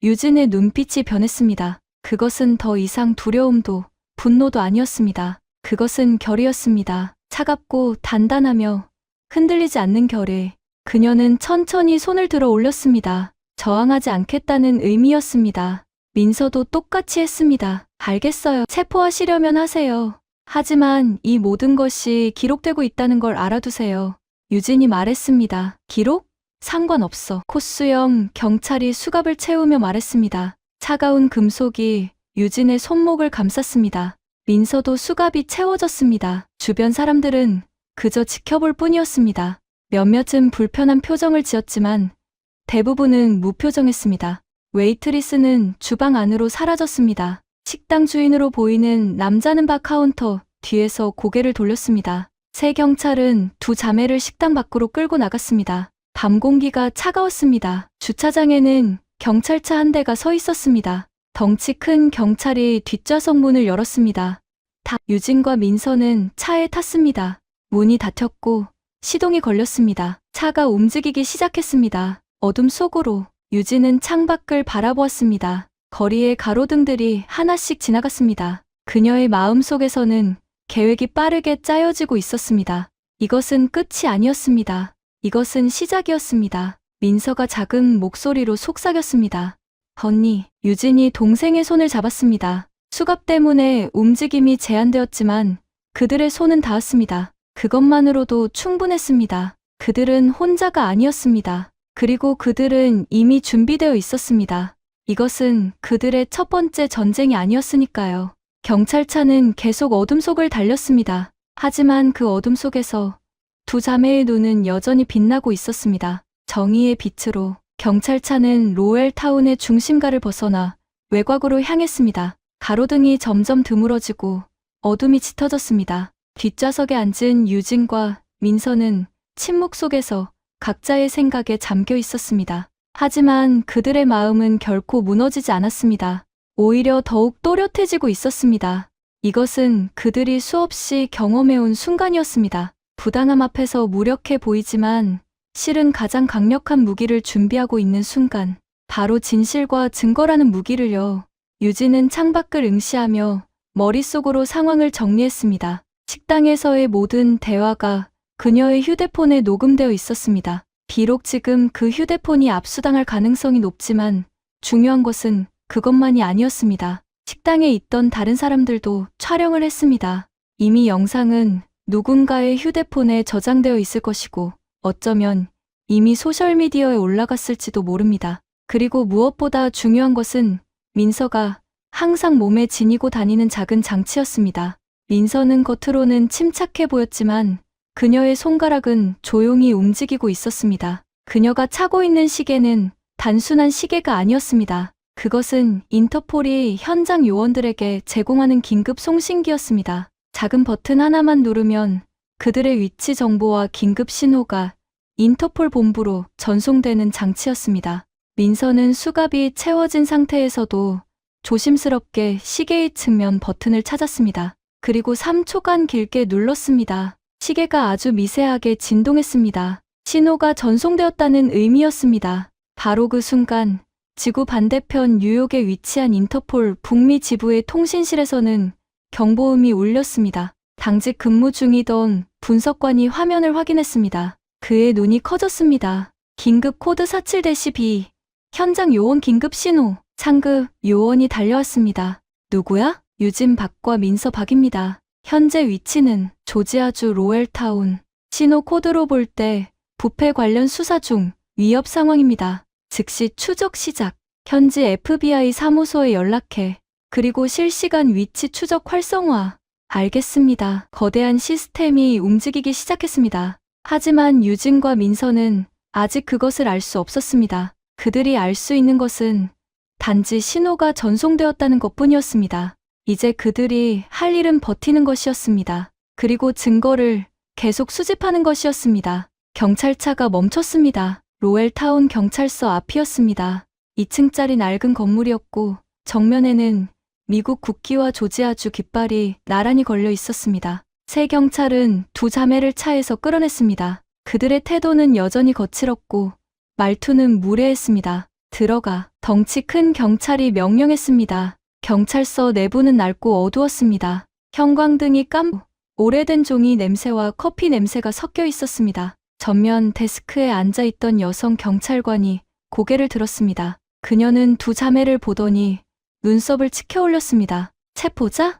유진의 눈빛이 변했습니다. 그것은 더 이상 두려움도 분노도 아니었습니다. 그것은 결의였습니다. 차갑고 단단하며 흔들리지 않는 결의. 그녀는 천천히 손을 들어 올렸습니다. 저항하지 않겠다는 의미였습니다. 민서도 똑같이 했습니다. 알겠어요. 체포하시려면 하세요. 하지만 이 모든 것이 기록되고 있다는 걸 알아두세요. 유진이 말했습니다. 기록? 상관없어. 콧수염 경찰이 수갑을 채우며 말했습니다. 차가운 금속이 유진의 손목을 감쌌습니다. 민서도 수갑이 채워졌습니다. 주변 사람들은 그저 지켜볼 뿐이었습니다. 몇몇은 불편한 표정을 지었지만 대부분은 무표정했습니다. 웨이트리스는 주방 안으로 사라졌습니다. 식당 주인으로 보이는 남자는 바 카운터 뒤에서 고개를 돌렸습니다. 새 경찰은 두 자매를 식당 밖으로 끌고 나갔습니다. 밤 공기가 차가웠습니다. 주차장에는 경찰차 한 대가 서 있었습니다. 덩치 큰 경찰이 뒷좌석 문을 열었습니다. 유진과 민서는 차에 탔습니다. 문이 닫혔고 시동이 걸렸습니다. 차가 움직이기 시작했습니다. 어둠 속으로 유진은 창밖을 바라보았습니다. 거리의 가로등들이 하나씩 지나갔습니다. 그녀의 마음속에서는 계획이 빠르게 짜여지고 있었습니다. 이것은 끝이 아니었습니다. 이것은 시작이었습니다. 민서가 작은 목소리로 속삭였습니다. 언니, 유진이 동생의 손을 잡았습니다. 수갑 때문에 움직임이 제한되었지만 그들의 손은 닿았습니다. 그것만으로도 충분했습니다. 그들은 혼자가 아니었습니다. 그리고 그들은 이미 준비되어 있었습니다. 이것은 그들의 첫 번째 전쟁이 아니었으니까요. 경찰차는 계속 어둠 속을 달렸습니다. 하지만 그 어둠 속에서 두 자매의 눈은 여전히 빛나고 있었습니다. 정의의 빛으로 경찰차는 로웰타운의 중심가를 벗어나 외곽으로 향했습니다. 가로등이 점점 드물어지고 어둠이 짙어졌습니다. 뒷좌석에 앉은 유진과 민서는 침묵 속에서 각자의 생각에 잠겨 있었습니다. 하지만 그들의 마음은 결코 무너지지 않았습니다. 오히려 더욱 또렷해지고 있었습니다. 이것은 그들이 수없이 경험해온 순간이었습니다. 부당함 앞에서 무력해 보이지만 실은 가장 강력한 무기를 준비하고 있는 순간, 바로 진실과 증거라는 무기를요. 유진은 창밖을 응시하며 머릿속으로 상황을 정리했습니다. 식당에서의 모든 대화가 그녀의 휴대폰에 녹음되어 있었습니다. 비록 지금 그 휴대폰이 압수당할 가능성이 높지만 중요한 것은 그것만이 아니었습니다. 식당에 있던 다른 사람들도 촬영을 했습니다. 이미 영상은 누군가의 휴대폰에 저장되어 있을 것이고 어쩌면 이미 소셜미디어에 올라갔을지도 모릅니다. 그리고 무엇보다 중요한 것은 민서가 항상 몸에 지니고 다니는 작은 장치였습니다. 민서는 겉으로는 침착해 보였지만 그녀의 손가락은 조용히 움직이고 있었습니다. 그녀가 차고 있는 시계는 단순한 시계가 아니었습니다. 그것은 인터폴이 현장 요원들에게 제공하는 긴급 송신기였습니다. 작은 버튼 하나만 누르면 그들의 위치 정보와 긴급 신호가 인터폴 본부로 전송되는 장치였습니다. 민서는 수갑이 채워진 상태에서도 조심스럽게 시계의 측면 버튼을 찾았습니다. 그리고 3초간 길게 눌렀습니다. 시계가 아주 미세하게 진동했습니다. 신호가 전송되었다는 의미였습니다. 바로 그 순간 지구 반대편 뉴욕에 위치한 인터폴 북미 지부의 통신실에서는 경보음이 울렸습니다. 당직 근무 중이던 분석관이 화면을 확인했습니다. 그의 눈이 커졌습니다. 긴급 코드 47-B. 현장 요원 긴급 신호. 상급 요원이 달려왔습니다. 누구야? 유진 박과 민서 박입니다. 현재 위치는 조지아주 로웰타운. 신호 코드로 볼 때 부패 관련 수사 중 위협 상황입니다. 즉시 추적 시작. 현지 FBI 사무소에 연락해. 그리고 실시간 위치 추적 활성화. 알겠습니다. 거대한 시스템이 움직이기 시작했습니다. 하지만 유진과 민서는 아직 그것을 알 수 없었습니다. 그들이 알 수 있는 것은 단지 신호가 전송되었다는 것뿐이었습니다. 이제 그들이 할 일은 버티는 것이었습니다. 그리고 증거를 계속 수집하는 것이었습니다. 경찰차가 멈췄습니다. 로엘타운 경찰서 앞이었습니다. 2층짜리 낡은 건물이었고 정면에는 미국 국기와 조지아주 깃발이 나란히 걸려 있었습니다. 세 경찰은 두 자매를 차에서 끌어냈습니다. 그들의 태도는 여전히 거칠었고 말투는 무례했습니다. 들어가. 덩치 큰 경찰이 명령했습니다. 경찰서 내부는 낡고 어두웠습니다. 형광등이 오래된 종이 냄새와 커피 냄새가 섞여 있었습니다. 전면 데스크에 앉아있던 여성 경찰관이 고개를 들었습니다. 그녀는 두 자매를 보더니 눈썹을 치켜 올렸습니다. 체포자?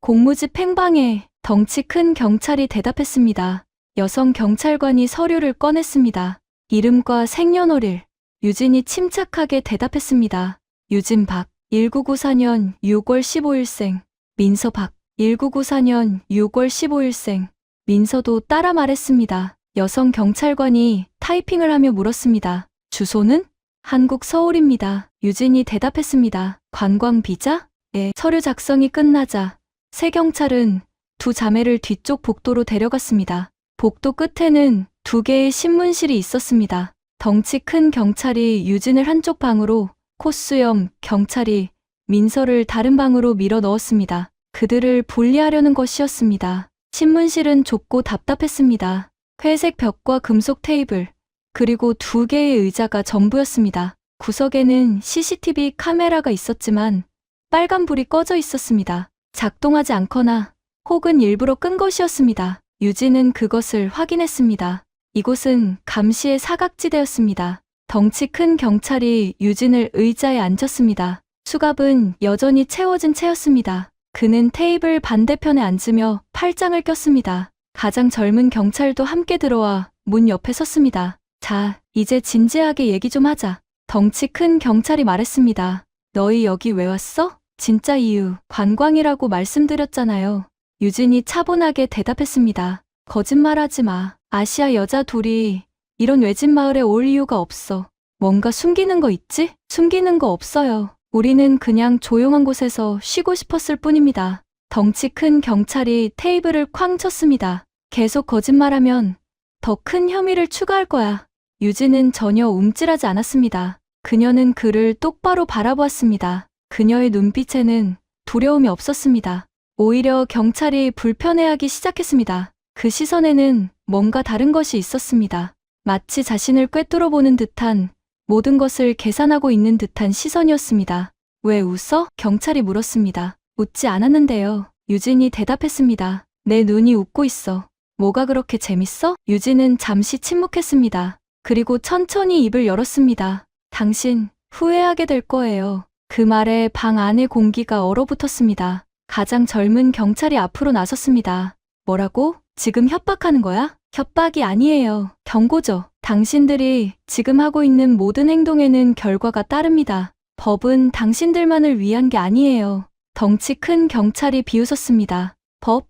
공무집 행방에 덩치 큰 경찰이 대답했습니다. 여성 경찰관이 서류를 꺼냈습니다. 이름과 생년월일. 유진이 침착하게 대답했습니다. 유진 박, 1994년 6월 15일생. 민서 박, 1994년 6월 15일생. 민서도 따라 말했습니다. 여성 경찰관이 타이핑을 하며 물었습니다. 주소는? 한국 서울입니다. 유진이 대답했습니다. 관광 비자? 네. 서류 작성이 끝나자 세 경찰은 두 자매를 뒤쪽 복도로 데려갔습니다. 복도 끝에는 두 개의 신문실이 있었습니다. 덩치 큰 경찰이 유진을 한쪽 방으로, 코수염 경찰이 민서를 다른 방으로 밀어 넣었습니다. 그들을 분리하려는 것이었습니다. 신문실은 좁고 답답했습니다. 회색 벽과 금속 테이블, 그리고 두 개의 의자가 전부였습니다. 구석에는 CCTV 카메라가 있었지만 빨간불이 꺼져 있었습니다. 작동하지 않거나 혹은 일부러 끈 것이었습니다. 유진은 그것을 확인했습니다. 이곳은 감시의 사각지대였습니다. 덩치 큰 경찰이 유진을 의자에 앉혔습니다. 수갑은 여전히 채워진 채였습니다. 그는 테이블 반대편에 앉으며 팔짱을 꼈습니다. 가장 젊은 경찰도 함께 들어와 문 옆에 섰습니다. 자, 이제 진지하게 얘기 좀 하자. 덩치 큰 경찰이 말했습니다. 너희 여기 왜 왔어? 진짜 이유, 관광이라고 말씀드렸잖아요. 유진이 차분하게 대답했습니다. 거짓말하지 마. 아시아 여자 둘이 이런 외진 마을에 올 이유가 없어. 뭔가 숨기는 거 있지? 숨기는 거 없어요. 우리는 그냥 조용한 곳에서 쉬고 싶었을 뿐입니다. 덩치 큰 경찰이 테이블을 쾅 쳤습니다. 계속 거짓말하면 더 큰 혐의를 추가할 거야. 유진은 전혀 움찔하지 않았습니다. 그녀는 그를 똑바로 바라보았습니다. 그녀의 눈빛에는 두려움이 없었습니다. 오히려 경찰이 불편해하기 시작했습니다. 그 시선에는 뭔가 다른 것이 있었습니다. 마치 자신을 꿰뚫어 보는 듯한, 모든 것을 계산하고 있는 듯한 시선이었습니다. 왜 웃어? 경찰이 물었습니다. 웃지 않았는데요. 유진이 대답했습니다. 내 눈이 웃고 있어. 뭐가 그렇게 재밌어? 유진은 잠시 침묵했습니다. 그리고 천천히 입을 열었습니다. 당신 후회하게 될 거예요. 그 말에 방 안의 공기가 얼어붙었습니다. 가장 젊은 경찰이 앞으로 나섰습니다. 뭐라고? 지금 협박하는 거야? 협박이 아니에요. 경고죠. 당신들이 지금 하고 있는 모든 행동에는 결과가 따릅니다. 법은 당신들만을 위한 게 아니에요. 덩치 큰 경찰이 비웃었습니다. 법?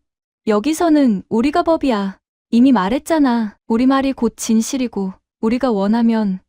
여기서는 우리가 법이야. 이미 말했잖아. 우리 말이 곧 진실이고 우리가 원하면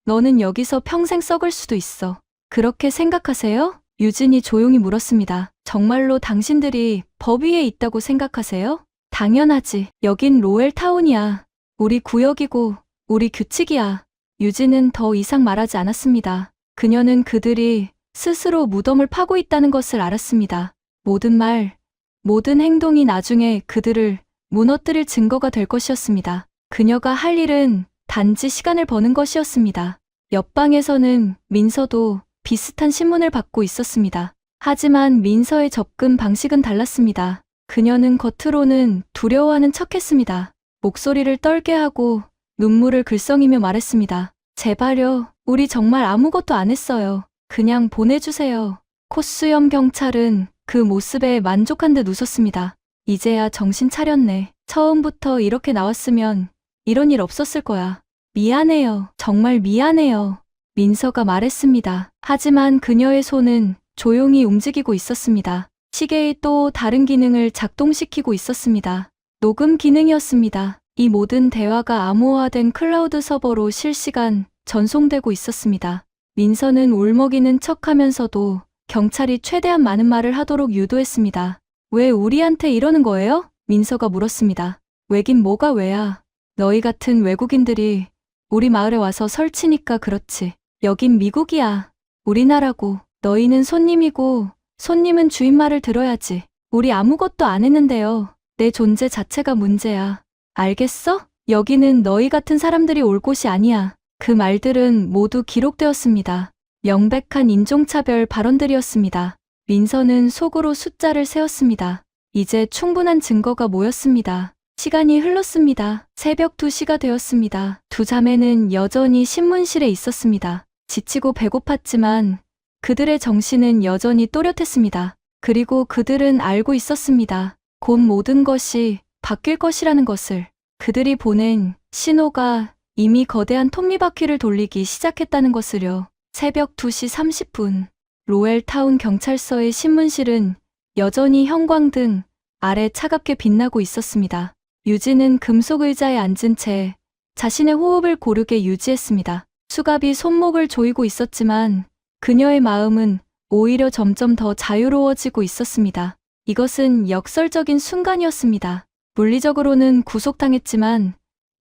너는 여기서 평생 썩을 수도 있어. 그렇게 생각하세요? 유진이 조용히 물었습니다. 정말로 당신들이 법 위에 있다고 생각하세요? 당연하지. 여긴 로엘타운이야. 우리 구역이고 우리 규칙이야. 유진은 더 이상 말하지 않았습니다. 그녀는 그들이 스스로 무덤을 파고 있다는 것을 알았습니다. 모든 말, 모든 행동이 나중에 그들을 무너뜨릴 증거가 될 것이었습니다. 그녀가 할 일은 단지 시간을 버는 것이었습니다. 옆방에서는 민서도 비슷한 신문을 받고 있었습니다. 하지만 민서의 접근 방식은 달랐습니다. 그녀는 겉으로는 두려워하는 척했습니다. 목소리를 떨게 하고 눈물을 글썽이며 말했습니다. 제발요. 우리 정말 아무것도 안 했어요. 그냥 보내주세요. 코수염 경찰은 그 모습에 만족한 듯 웃었습니다. 이제야 정신 차렸네. 처음부터 이렇게 나왔으면 이런 일 없었을 거야. 미안해요. 정말 미안해요. 민서가 말했습니다. 하지만 그녀의 손은 조용히 움직이고 있었습니다. 시계의 또 다른 기능을 작동시키고 있었습니다. 녹음 기능이었습니다. 이 모든 대화가 암호화된 클라우드 서버로 실시간 전송되고 있었습니다. 민서는 울먹이는 척하면서도 경찰이 최대한 많은 말을 하도록 유도했습니다. 왜 우리한테 이러는 거예요? 민서가 물었습니다. 왜긴 뭐가 왜야. 너희 같은 외국인들이 우리 마을에 와서 설치니까 그렇지. 여긴 미국이야. 우리나라고. 너희는 손님이고 손님은 주인 말을 들어야지. 우리 아무것도 안 했는데요. 내 존재 자체가 문제야. 알겠어? 여기는 너희 같은 사람들이 올 곳이 아니야. 그 말들은 모두 기록되었습니다. 명백한 인종차별 발언들이었습니다. 민서는 속으로 숫자를 세었습니다. 이제 충분한 증거가 모였습니다. 시간이 흘렀습니다. 새벽 2시가 되었습니다. 두 자매는 여전히 신문실에 있었습니다. 지치고 배고팠지만 그들의 정신은 여전히 또렷했습니다. 그리고 그들은 알고 있었습니다. 곧 모든 것이 바뀔 것이라는 것을. 그들이 보낸 신호가 이미 거대한 톱니바퀴를 돌리기 시작했다는 것을요. 새벽 2시 30분. 로엘타운 경찰서의 신문실은 여전히 형광등 아래 차갑게 빛나고 있었습니다. 유진은 금속 의자에 앉은 채 자신의 호흡을 고르게 유지했습니다. 수갑이 손목을 조이고 있었지만 그녀의 마음은 오히려 점점 더 자유로워지고 있었습니다. 이것은 역설적인 순간이었습니다. 물리적으로는 구속당했지만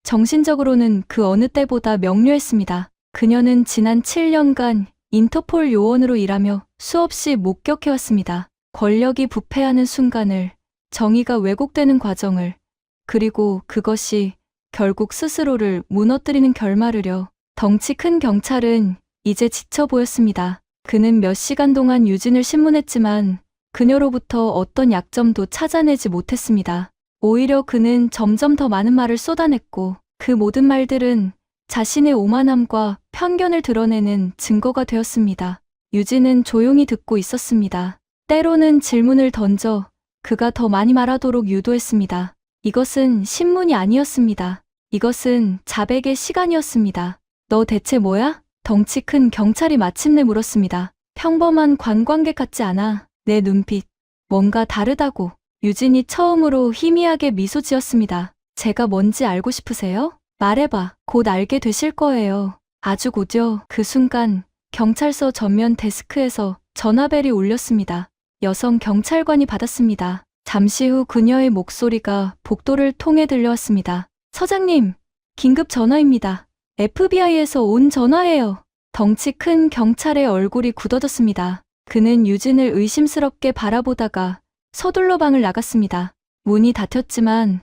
정신적으로는 그 어느 때보다 명료했습니다. 그녀는 지난 7년간 인터폴 요원으로 일하며 수없이 목격해왔습니다. 권력이 부패하는 순간을, 정의가 왜곡되는 과정을, 그리고 그것이 결국 스스로를 무너뜨리는 결말을요. 덩치 큰 경찰은 이제 지쳐 보였습니다. 그는 몇 시간 동안 유진을 신문했지만 그녀로부터 어떤 약점도 찾아내지 못했습니다. 오히려 그는 점점 더 많은 말을 쏟아냈고 그 모든 말들은 자신의 오만함과 편견을 드러내는 증거가 되었습니다. 유진은 조용히 듣고 있었습니다. 때로는 질문을 던져 그가 더 많이 말하도록 유도했습니다. 이것은 신문이 아니었습니다. 이것은 자백의 시간이었습니다. 너 대체 뭐야? 덩치 큰 경찰이 마침내 물었습니다. 평범한 관광객 같지 않아. 내 눈빛. 뭔가 다르다고. 유진이 처음으로 희미하게 미소 지었습니다. 제가 뭔지 알고 싶으세요? 말해봐. 곧 알게 되실 거예요. 아주 곧요. 그 순간 경찰서 전면 데스크에서 전화벨이 울렸습니다. 여성 경찰관이 받았습니다. 잠시 후 그녀의 목소리가 복도를 통해 들려왔습니다. 서장님, 긴급 전화입니다. FBI에서 온 전화예요. 덩치 큰 경찰의 얼굴이 굳어졌습니다. 그는 유진을 의심스럽게 바라보다가 서둘러 방을 나갔습니다. 문이 닫혔지만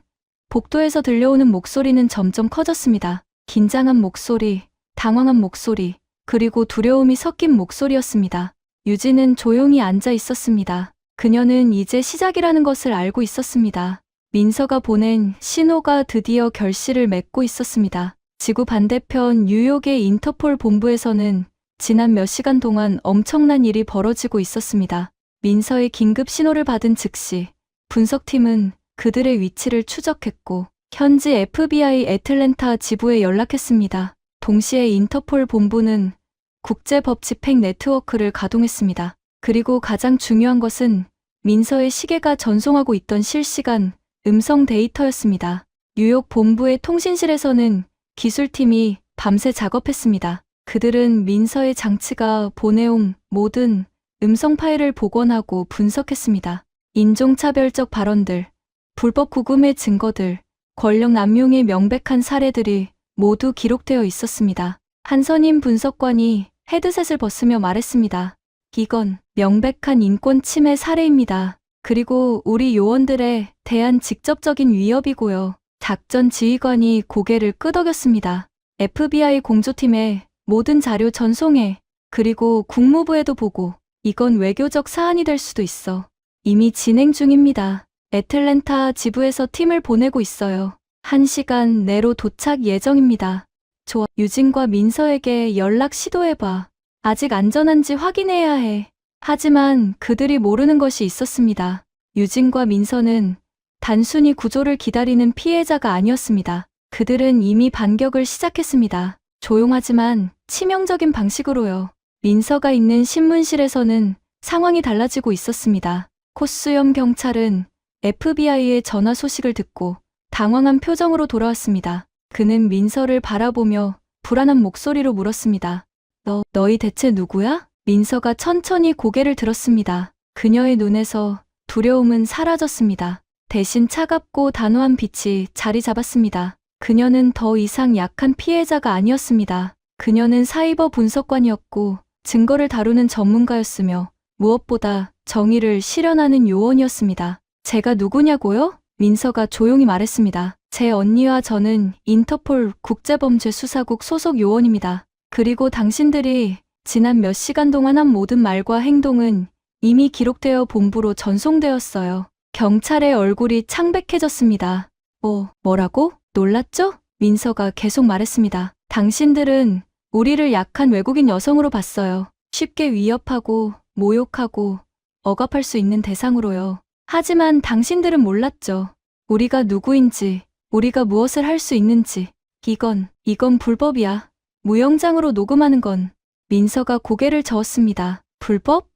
복도에서 들려오는 목소리는 점점 커졌습니다. 긴장한 목소리, 당황한 목소리, 그리고 두려움이 섞인 목소리였습니다. 유진은 조용히 앉아 있었습니다. 그녀는 이제 시작이라는 것을 알고 있었습니다. 민서가 보낸 신호가 드디어 결실을 맺고 있었습니다. 지구 반대편 뉴욕의 인터폴 본부에서는 지난 몇 시간 동안 엄청난 일이 벌어지고 있었습니다. 민서의 긴급 신호를 받은 즉시 분석팀은 그들의 위치를 추적했고 현지 FBI 애틀랜타 지부에 연락했습니다. 동시에 인터폴 본부는 국제법 집행 네트워크를 가동했습니다. 그리고 가장 중요한 것은 민서의 시계가 전송하고 있던 실시간 음성 데이터였습니다. 뉴욕 본부의 통신실에서는 기술팀이 밤새 작업했습니다. 그들은 민서의 장치가 보내온 모든 음성 파일을 복원하고 분석했습니다. 인종차별적 발언들, 불법 구금의 증거들, 권력 남용의 명백한 사례들이 모두 기록되어 있었습니다. 한선임 분석관이 헤드셋을 벗으며 말했습니다. 이건 명백한 인권 침해 사례입니다. 그리고 우리 요원들에 대한 직접적인 위협이고요. 작전 지휘관이 고개를 끄덕였습니다. FBI 공조팀에 모든 자료 전송해. 그리고 국무부에도 보고. 이건 외교적 사안이 될 수도 있어. 이미 진행 중입니다. 애틀랜타 지부에서 팀을 보내고 있어요. 1시간 내로 도착 예정입니다. 좋아. 유진과 민서에게 연락 시도해봐. 아직 안전한지 확인해야 해. 하지만 그들이 모르는 것이 있었습니다. 유진과 민서는 단순히 구조를 기다리는 피해자가 아니었습니다. 그들은 이미 반격을 시작했습니다. 조용하지만 치명적인 방식으로요. 민서가 있는 신문실에서는 상황이 달라지고 있었습니다. 코수염 경찰은 FBI의 전화 소식을 듣고 당황한 표정으로 돌아왔습니다. 그는 민서를 바라보며 불안한 목소리로 물었습니다. 너희 대체 누구야? 민서가 천천히 고개를 들었습니다. 그녀의 눈에서 두려움은 사라졌습니다. 대신 차갑고 단호한 빛이 자리 잡았습니다. 그녀는 더 이상 약한 피해자가 아니었습니다. 그녀는 사이버 분석관이었고 증거를 다루는 전문가였으며 무엇보다 정의를 실현하는 요원이었습니다. 제가 누구냐고요? 민서가 조용히 말했습니다. 제 언니와 저는 인터폴 국제범죄수사국 소속 요원입니다. 그리고 당신들이 지난 몇 시간 동안 한 모든 말과 행동은 이미 기록되어 본부로 전송되었어요. 경찰의 얼굴이 창백해졌습니다. 뭐라고? 놀랐죠? 민서가 계속 말했습니다. 당신들은 우리를 약한 외국인 여성으로 봤어요. 쉽게 위협하고 모욕하고 억압할 수 있는 대상으로요. 하지만 당신들은 몰랐죠. 우리가 누구인지, 우리가 무엇을 할 수 있는지. 이건 불법이야. 무영장으로 녹음하는 건. 민서가 고개를 저었습니다. 불법?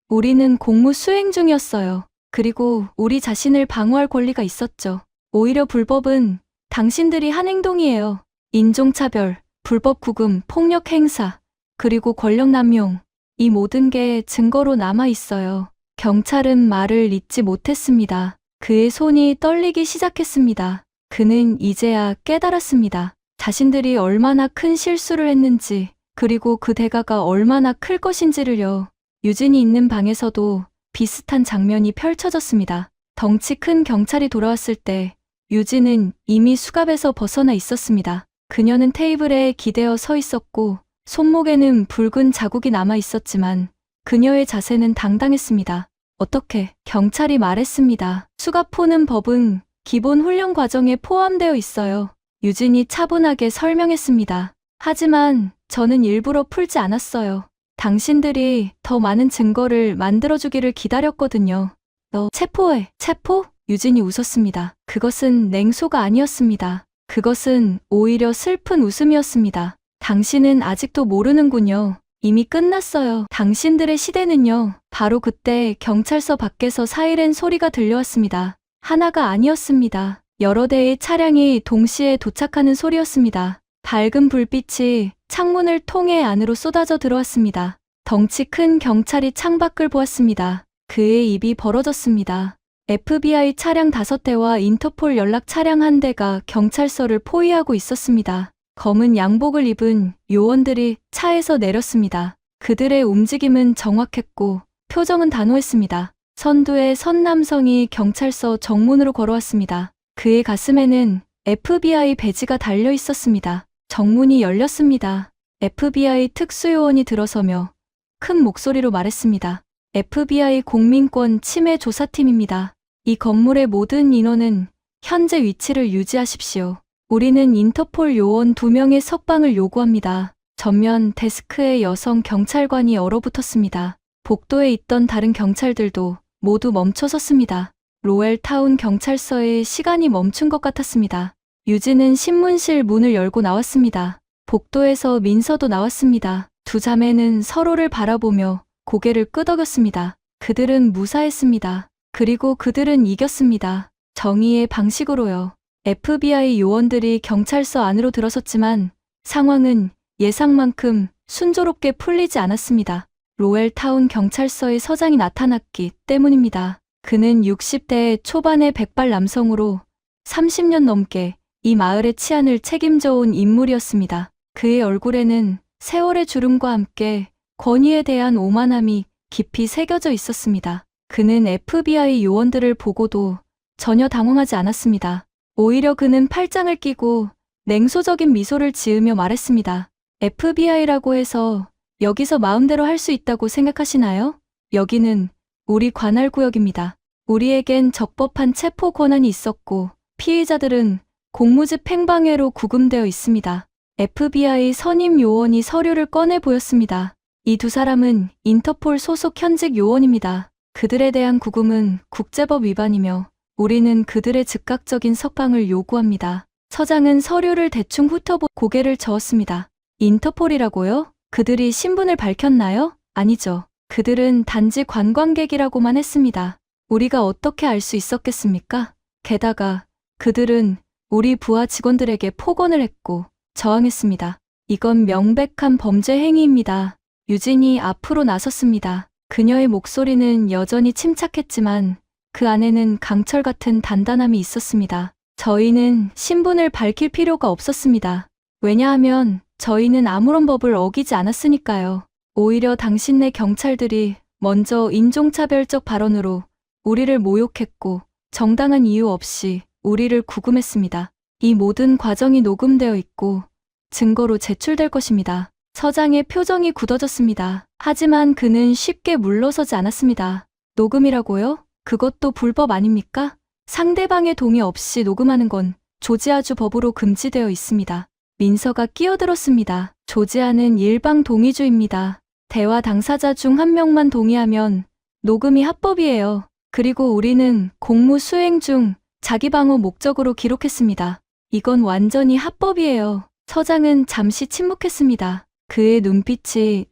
우리는 공무 수행 중이었어요. 그리고 우리 자신을 방어할 권리가 있었죠. 오히려 불법은 당신들이 한 행동이에요. 인종차별, 불법 구금, 폭력 행사, 그리고 권력 남용. 이 모든 게 증거로 남아 있어요. 경찰은 말을 잇지 못했습니다. 그의 손이 떨리기 시작했습니다. 그는 이제야 깨달았습니다. 자신들이 얼마나 큰 실수를 했는지, 그리고 그 대가가 얼마나 클 것인지를요. 유진이 있는 방에서도 비슷한 장면이 펼쳐졌습니다. 덩치 큰 경찰이 돌아왔을 때 유진은 이미 수갑에서 벗어나 있었습니다. 그녀는 테이블에 기대어 서 있었고 손목에는 붉은 자국이 남아 있었지만 그녀의 자세는 당당했습니다. 어떻게? 경찰이 말했습니다. 수갑 푸는 법은 기본 훈련 과정에 포함되어 있어요. 유진이 차분하게 설명했습니다. 하지만 저는 일부러 풀지 않았어요. 당신들이 더 많은 증거를 만들어주기를 기다렸거든요. 너 체포해. 체포? 유진이 웃었습니다. 그것은 냉소가 아니었습니다. 그것은 오히려 슬픈 웃음이었습니다. 당신은 아직도 모르는군요. 이미 끝났어요. 당신들의 시대는요. 바로 그때 경찰서 밖에서 사이렌 소리가 들려왔습니다. 하나가 아니었습니다. 여러 대의 차량이 동시에 도착하는 소리였습니다. 밝은 불빛이 창문을 통해 안으로 쏟아져 들어왔습니다. 덩치 큰 경찰이 창밖을 보았습니다. 그의 입이 벌어졌습니다. FBI 차량 5대와 인터폴 연락 차량 1대가 경찰서를 포위하고 있었습니다. 검은 양복을 입은 요원들이 차에서 내렸습니다. 그들의 움직임은 정확했고 표정은 단호했습니다. 선두의 선 남성이 경찰서 정문으로 걸어왔습니다. 그의 가슴에는 FBI 배지가 달려 있었습니다. 정문이 열렸습니다. FBI 특수요원이 들어서며 큰 목소리로 말했습니다. FBI 공민권 침해 조사팀입니다. 이 건물의 모든 인원은 현재 위치를 유지하십시오. 우리는 인터폴 요원 2명의 석방을 요구합니다. 전면 데스크에 여성 경찰관이 얼어붙었습니다. 복도에 있던 다른 경찰들도 모두 멈춰섰습니다. 로웰타운 경찰서에 시간이 멈춘 것 같았습니다. 유진은 신문실 문을 열고 나왔습니다. 복도에서 민서도 나왔습니다. 두 자매는 서로를 바라보며 고개를 끄덕였습니다. 그들은 무사했습니다. 그리고 그들은 이겼습니다. 정의의 방식으로요. FBI 요원들이 경찰서 안으로 들어섰지만 상황은 예상만큼 순조롭게 풀리지 않았습니다. 로웰타운 경찰서의 서장이 나타났기 때문입니다. 그는 60대 초반의 백발 남성으로 30년 넘게 이 마을의 치안을 책임져온 인물이었습니다. 그의 얼굴에는 세월의 주름과 함께 권위에 대한 오만함이 깊이 새겨져 있었습니다. 그는 FBI 요원들을 보고도 전혀 당황하지 않았습니다. 오히려 그는 팔짱을 끼고 냉소적인 미소를 지으며 말했습니다. FBI라고 해서 여기서 마음대로 할 수 있다고 생각하시나요? 여기는 우리 관할 구역입니다. 우리에겐 적법한 체포 권한이 있었고 피의자들은 공무집 행방해로 구금되어 있습니다. FBI 선임 요원이 서류를 꺼내 보였습니다. 이 두 사람은 인터폴 소속 현직 요원입니다. 그들에 대한 구금은 국제법 위반이며 우리는 그들의 즉각적인 석방을 요구합니다. 서장은 서류를 대충 훑어보 고개를 저었습니다. 인터폴이라고요? 그들이 신분을 밝혔나요? 아니죠. 그들은 단지 관광객이라고만 했습니다. 우리가 어떻게 알 수 있었겠습니까? 게다가 그들은 우리 부하 직원들에게 폭언을 했고 저항했습니다. 이건 명백한 범죄 행위입니다. 유진이 앞으로 나섰습니다. 그녀의 목소리는 여전히 침착했지만 그 안에는 강철 같은 단단함이 있었습니다. 저희는 신분을 밝힐 필요가 없었습니다. 왜냐하면 저희는 아무런 법을 어기지 않았으니까요. 오히려 당신네 경찰들이 먼저 인종차별적 발언으로 우리를 모욕했고 정당한 이유 없이 우리를 구금했습니다. 이 모든 과정이 녹음되어 있고 증거로 제출될 것입니다. 서장의 표정이 굳어졌습니다. 하지만 그는 쉽게 물러서지 않았습니다. 녹음이라고요? 그것도 불법 아닙니까? 상대방의 동의 없이 녹음하는 건 조지아주 법으로 금지되어 있습니다. 민서가 끼어들었습니다. 조지아는 일방 동의주의입니다. 대화 당사자 중 한 명만 동의하면 녹음이 합법이에요. 그리고 우리는 공무 수행 중 자기 방어 목적으로 기록했습니다. 이건 완전히 합법이에요. 서장은 잠시 침묵했습니다. 그의 눈빛이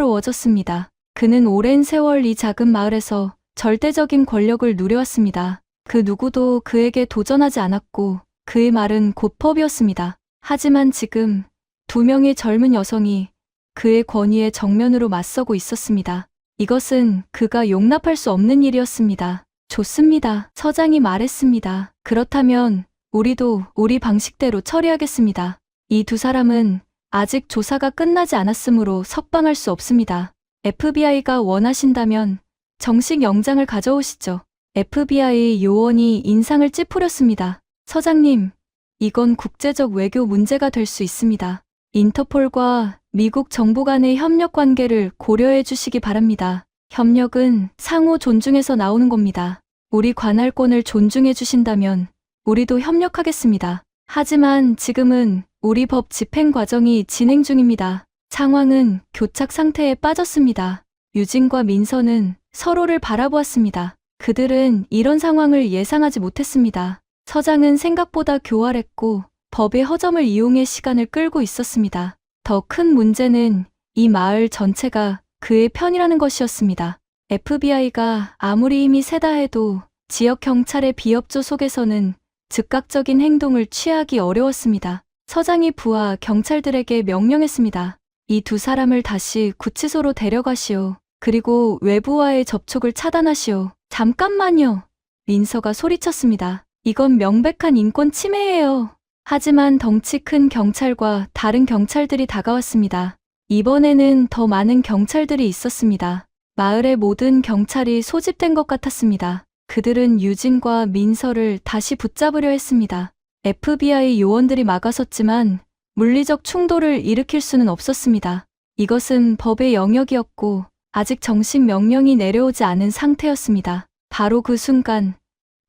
날카로워졌습니다. 그는 오랜 세월 이 작은 마을에서 절대적인 권력을 누려왔습니다. 그 누구도 그에게 도전하지 않았고 그의 말은 곧 법이었습니다. 하지만 지금 두 명의 젊은 여성이 그의 권위에 정면으로 맞서고 있었습니다. 이것은 그가 용납할 수 없는 일이었습니다. 좋습니다. 서장이 말했습니다. 그렇다면 우리도 우리 방식대로 처리하겠습니다. 이 두 사람은 아직 조사가 끝나지 않았으므로 석방할 수 없습니다. FBI가 원하신다면 정식 영장을 가져오시죠. FBI 요원이 인상을 찌푸렸습니다. 서장님, 이건 국제적 외교 문제가 될 수 있습니다. 인터폴과 미국 정부 간의 협력 관계를 고려해 주시기 바랍니다. 협력은 상호 존중에서 나오는 겁니다. 우리 관할권을 존중해 주신다면 우리도 협력하겠습니다. 하지만 지금은 우리 법 집행 과정이 진행 중입니다. 상황은 교착 상태에 빠졌습니다. 유진과 민서는 서로를 바라보았습니다. 그들은 이런 상황을 예상하지 못했습니다. 서장은 생각보다 교활했고 법의 허점을 이용해 시간을 끌고 있었습니다. 더 큰 문제는 이 마을 전체가 그의 편이라는 것이었습니다. FBI가 아무리 힘이 세다 해도 지역 경찰의 비협조 속에서는 즉각적인 행동을 취하기 어려웠습니다. 서장이 부하 경찰들에게 명령했습니다. 이 두 사람을 다시 구치소로 데려가시오. 그리고 외부와의 접촉을 차단하시오. 잠깐만요. 민서가 소리쳤습니다. 이건 명백한 인권 침해예요. 하지만 덩치 큰 경찰과 다른 경찰들이 다가왔습니다. 이번에는 더 많은 경찰들이 있었습니다. 마을의 모든 경찰이 소집된 것 같았습니다. 그들은 유진과 민서를 다시 붙잡으려 했습니다. FBI 요원들이 막아섰지만 물리적 충돌을 일으킬 수는 없었습니다. 이것은 법의 영역이었고 아직 정식 명령이 내려오지 않은 상태였습니다. 바로 그 순간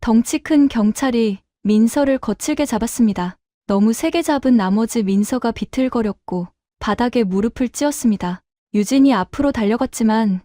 덩치 큰 경찰이 민서를 거칠게 잡았습니다. 너무 세게 잡은 나머지 민서가 비틀거렸고 바닥에 무릎을 찧었습니다. 유진이 앞으로 달려갔지만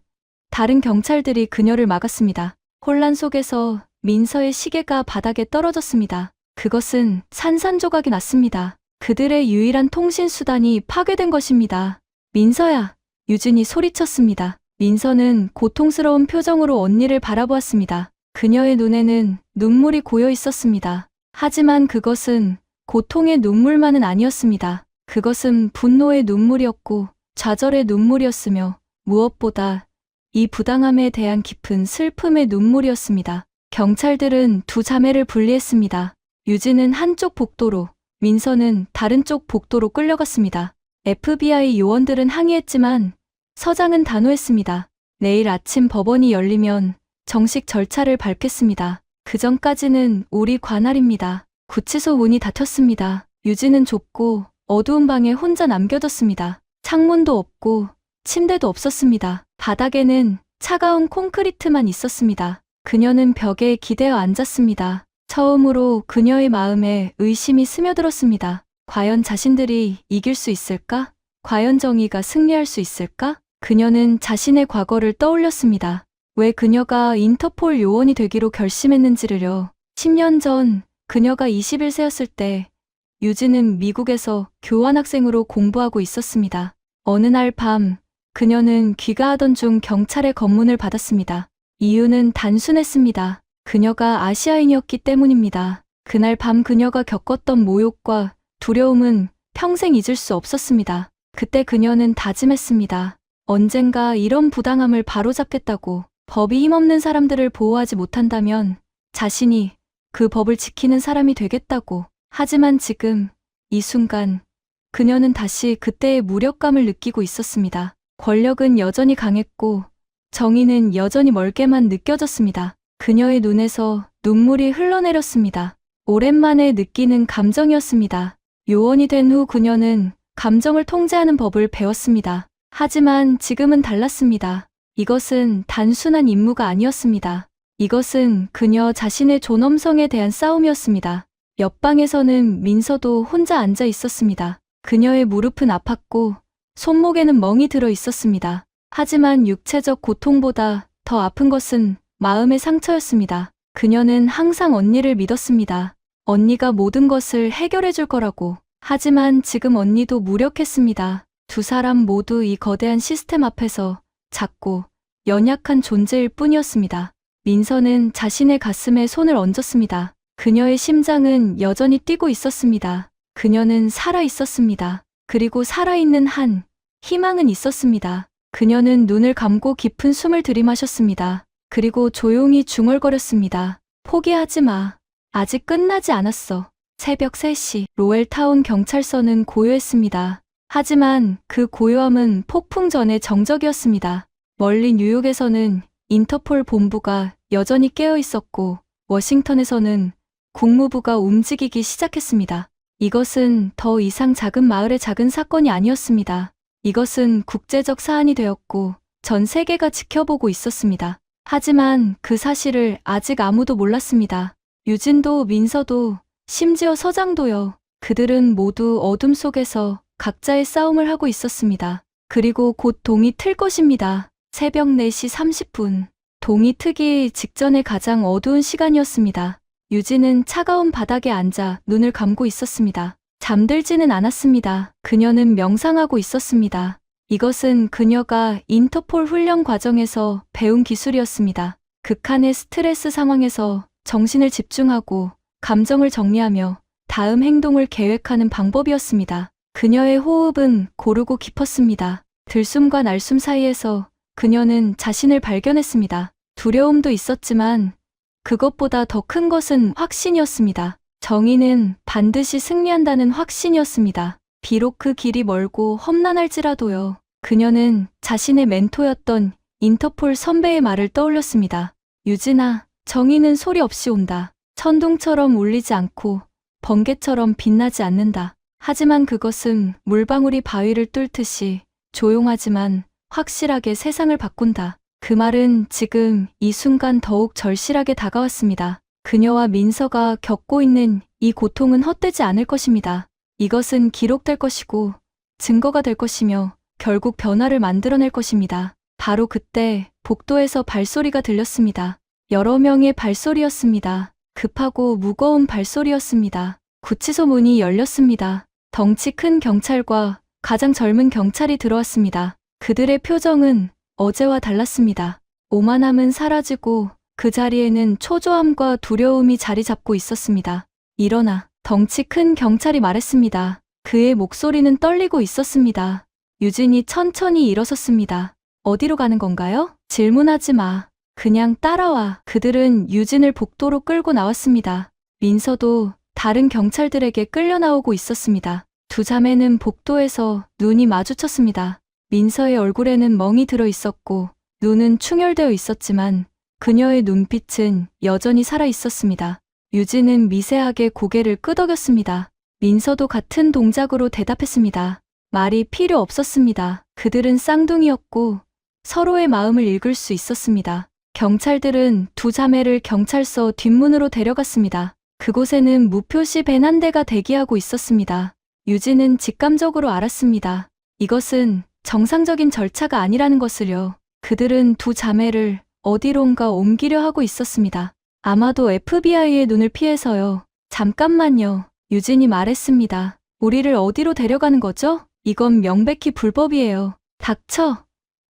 다른 경찰들이 그녀를 막았습니다. 혼란 속에서 민서의 시계가 바닥에 떨어졌습니다. 그것은 산산조각이 났습니다. 그들의 유일한 통신 수단이 파괴된 것입니다. 민서야! 유진이 소리쳤습니다. 민서는 고통스러운 표정으로 언니를 바라보았습니다. 그녀의 눈에는 눈물이 고여 있었습니다. 하지만 그것은 고통의 눈물만은 아니었습니다. 그것은 분노의 눈물이었고 좌절의 눈물이었으며 무엇보다 이 부당함에 대한 깊은 슬픔의 눈물이었습니다. 경찰들은 두 자매를 분리했습니다. 유진은 한쪽 복도로, 민서는 다른 쪽 복도로 끌려갔습니다. FBI 요원들은 항의했지만 서장은 단호했습니다. 내일 아침 법원이 열리면 정식 절차를 밟겠습니다. 그 전까지는 우리 관할입니다. 구치소 문이 닫혔습니다. 유진은 좁고 어두운 방에 혼자 남겨졌습니다. 창문도 없고 침대도 없었습니다. 바닥에는 차가운 콘크리트만 있었습니다. 그녀는 벽에 기대어 앉았습니다. 처음으로 그녀의 마음에 의심이 스며들었습니다. 과연 자신들이 이길 수 있을까? 과연 정의가 승리할 수 있을까? 그녀는 자신의 과거를 떠올렸습니다. 왜 그녀가 인터폴 요원이 되기로 결심했는지를요. 10년 전 그녀가 21세였을 때 유진은 미국에서 교환학생으로 공부하고 있었습니다. 어느 날 밤, 그녀는 귀가하던 중 경찰의 검문을 받았습니다. 이유는 단순했습니다. 그녀가 아시아인이었기 때문입니다. 그날 밤 그녀가 겪었던 모욕과 두려움은 평생 잊을 수 없었습니다. 그때 그녀는 다짐했습니다. 언젠가 이런 부당함을 바로잡겠다고. 법이 힘없는 사람들을 보호하지 못한다면 자신이 그 법을 지키는 사람이 되겠다고. 하지만 지금, 이 순간, 그녀는 다시 그때의 무력감을 느끼고 있었습니다. 권력은 여전히 강했고, 정의는 여전히 멀게만 느껴졌습니다. 그녀의 눈에서 눈물이 흘러내렸습니다. 오랜만에 느끼는 감정이었습니다. 요원이 된 후 그녀는 감정을 통제하는 법을 배웠습니다. 하지만 지금은 달랐습니다. 이것은 단순한 임무가 아니었습니다. 이것은 그녀 자신의 존엄성에 대한 싸움이었습니다. 옆방에서는 민서도 혼자 앉아 있었습니다. 그녀의 무릎은 아팠고 손목에는 멍이 들어 있었습니다. 하지만 육체적 고통보다 더 아픈 것은 마음의 상처였습니다. 그녀는 항상 언니를 믿었습니다. 언니가 모든 것을 해결해 줄 거라고. 하지만 지금 언니도 무력했습니다. 두 사람 모두 이 거대한 시스템 앞에서 작고 연약한 존재일 뿐이었습니다. 민서는 자신의 가슴에 손을 얹었습니다. 그녀의 심장은 여전히 뛰고 있었습니다. 그녀는 살아 있었습니다. 그리고 살아있는 한 희망은 있었습니다. 그녀는 눈을 감고 깊은 숨을 들이마셨습니다. 그리고 조용히 중얼거렸습니다. 포기하지 마. 아직 끝나지 않았어. 새벽 3시, 로웰타운 경찰서는 고요했습니다. 하지만 그 고요함은 폭풍 전의 정적이었습니다. 멀리 뉴욕에서는 인터폴 본부가 여전히 깨어 있었고, 워싱턴에서는 국무부가 움직이기 시작했습니다. 이것은 더 이상 작은 마을의 작은 사건이 아니었습니다. 이것은 국제적 사안이 되었고, 전 세계가 지켜보고 있었습니다. 하지만 그 사실을 아직 아무도 몰랐습니다. 유진도 민서도 심지어 서장도요. 그들은 모두 어둠 속에서 각자의 싸움을 하고 있었습니다. 그리고 곧 동이 틀 것입니다. 새벽 4시 30분. 동이 트기 직전에 가장 어두운 시간이었습니다. 유진은 차가운 바닥에 앉아 눈을 감고 있었습니다. 잠들지는 않았습니다. 그녀는 명상하고 있었습니다. 이것은 그녀가 인터폴 훈련 과정에서 배운 기술이었습니다. 극한의 스트레스 상황에서 정신을 집중하고 감정을 정리하며 다음 행동을 계획하는 방법이었습니다. 그녀의 호흡은 고르고 깊었습니다. 들숨과 날숨 사이에서 그녀는 자신을 발견했습니다. 두려움도 있었지만 그것보다 더 큰 것은 확신이었습니다. 정의는 반드시 승리한다는 확신이었습니다. 비록 그 길이 멀고 험난할지라도요. 그녀는 자신의 멘토였던 인터폴 선배의 말을 떠올렸습니다. 유진아, 정의는 소리 없이 온다. 천둥처럼 울리지 않고 번개처럼 빛나지 않는다. 하지만 그것은 물방울이 바위를 뚫듯이 조용하지만 확실하게 세상을 바꾼다. 그 말은 지금 이 순간 더욱 절실하게 다가왔습니다. 그녀와 민서가 겪고 있는 이 고통은 헛되지 않을 것입니다. 이것은 기록될 것이고 증거가 될 것이며 결국 변화를 만들어낼 것입니다. 바로 그때 복도에서 발소리가 들렸습니다. 여러 명의 발소리였습니다. 급하고 무거운 발소리였습니다. 구치소 문이 열렸습니다. 덩치 큰 경찰과 가장 젊은 경찰이 들어왔습니다. 그들의 표정은 어제와 달랐습니다. 오만함은 사라지고 그 자리에는 초조함과 두려움이 자리 잡고 있었습니다. 일어나. 덩치 큰 경찰이 말했습니다. 그의 목소리는 떨리고 있었습니다. 유진이 천천히 일어섰습니다. 어디로 가는 건가요? 질문하지 마. 그냥 따라와. 그들은 유진을 복도로 끌고 나왔습니다. 민서도 다른 경찰들에게 끌려 나오고 있었습니다. 두 자매는 복도에서 눈이 마주쳤습니다. 민서의 얼굴에는 멍이 들어 있었고 눈은 충혈되어 있었지만 그녀의 눈빛은 여전히 살아 있었습니다. 유진은 미세하게 고개를 끄덕였습니다. 민서도 같은 동작으로 대답했습니다. 말이 필요 없었습니다. 그들은 쌍둥이였고 서로의 마음을 읽을 수 있었습니다. 경찰들은 두 자매를 경찰서 뒷문으로 데려갔습니다. 그곳에는 무표시 밴 한 대가 대기하고 있었습니다. 유진은 직감적으로 알았습니다. 이것은 정상적인 절차가 아니라는 것을요. 그들은 두 자매를 어디론가 옮기려 하고 있었습니다. 아마도 FBI의 눈을 피해서요. 잠깐만요. 유진이 말했습니다. 우리를 어디로 데려가는 거죠? 이건 명백히 불법이에요. 닥쳐.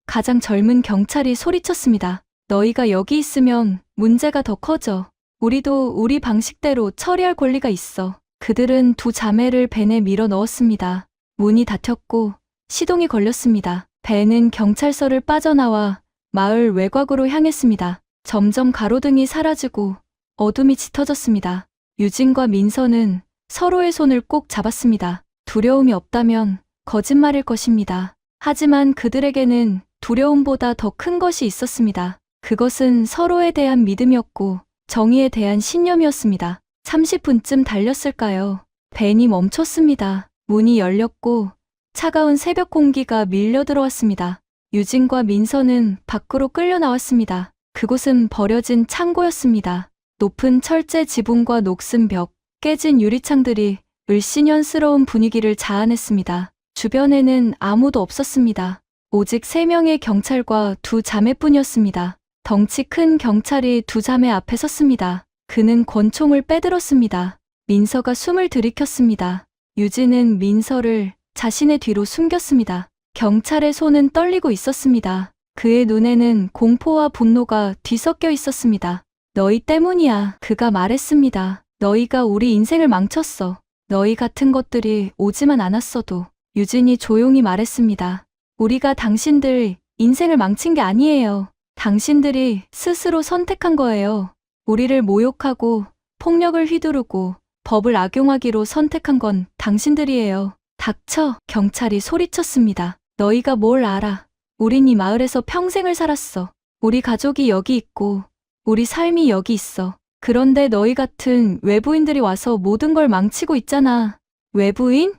가장 젊은 경찰이 소리쳤습니다. 너희가 여기 있으면 문제가 더 커져. 우리도 우리 방식대로 처리할 권리가 있어. 그들은 두 자매를 벤에 밀어 넣었습니다. 문이 닫혔고 시동이 걸렸습니다. 벤은 경찰서를 빠져나와 마을 외곽으로 향했습니다. 점점 가로등이 사라지고 어둠이 짙어졌습니다. 유진과 민서는 서로의 손을 꼭 잡았습니다. 두려움이 없다면 거짓말일 것입니다. 하지만 그들에게는 두려움보다 더 큰 것이 있었습니다. 그것은 서로에 대한 믿음이었고 정의에 대한 신념이었습니다. 30분쯤 달렸을까요? 벤이 멈췄습니다. 문이 열렸고 차가운 새벽 공기가 밀려 들어왔습니다. 유진과 민서는 밖으로 끌려 나왔습니다. 그곳은 버려진 창고였습니다. 높은 철제 지붕과 녹슨 벽, 깨진 유리창들이 을씨년스러운 분위기를 자아냈습니다. 주변에는 아무도 없었습니다. 오직 3명의 경찰과 두 자매뿐이었습니다. 덩치 큰 경찰이 두 자매 앞에 섰습니다. 그는 권총을 빼들었습니다. 민서가 숨을 들이켰습니다. 유진은 민서를 자신의 뒤로 숨겼습니다. 경찰의 손은 떨리고 있었습니다. 그의 눈에는 공포와 분노가 뒤섞여 있었습니다. 너희 때문이야. 그가 말했습니다. 너희가 우리 인생을 망쳤어. 너희 같은 것들이 오지만 않았어도. 유진이 조용히 말했습니다. 우리가 당신들 인생을 망친 게 아니에요. 당신들이 스스로 선택한 거예요. 우리를 모욕하고 폭력을 휘두르고 법을 악용하기로 선택한 건 당신들이에요. 닥쳐. 경찰이 소리쳤습니다. 너희가 뭘 알아. 우린 이 마을에서 평생을 살았어. 우리 가족이 여기 있고 우리 삶이 여기 있어. 그런데 너희 같은 외부인들이 와서 모든 걸 망치고 있잖아. 외부인?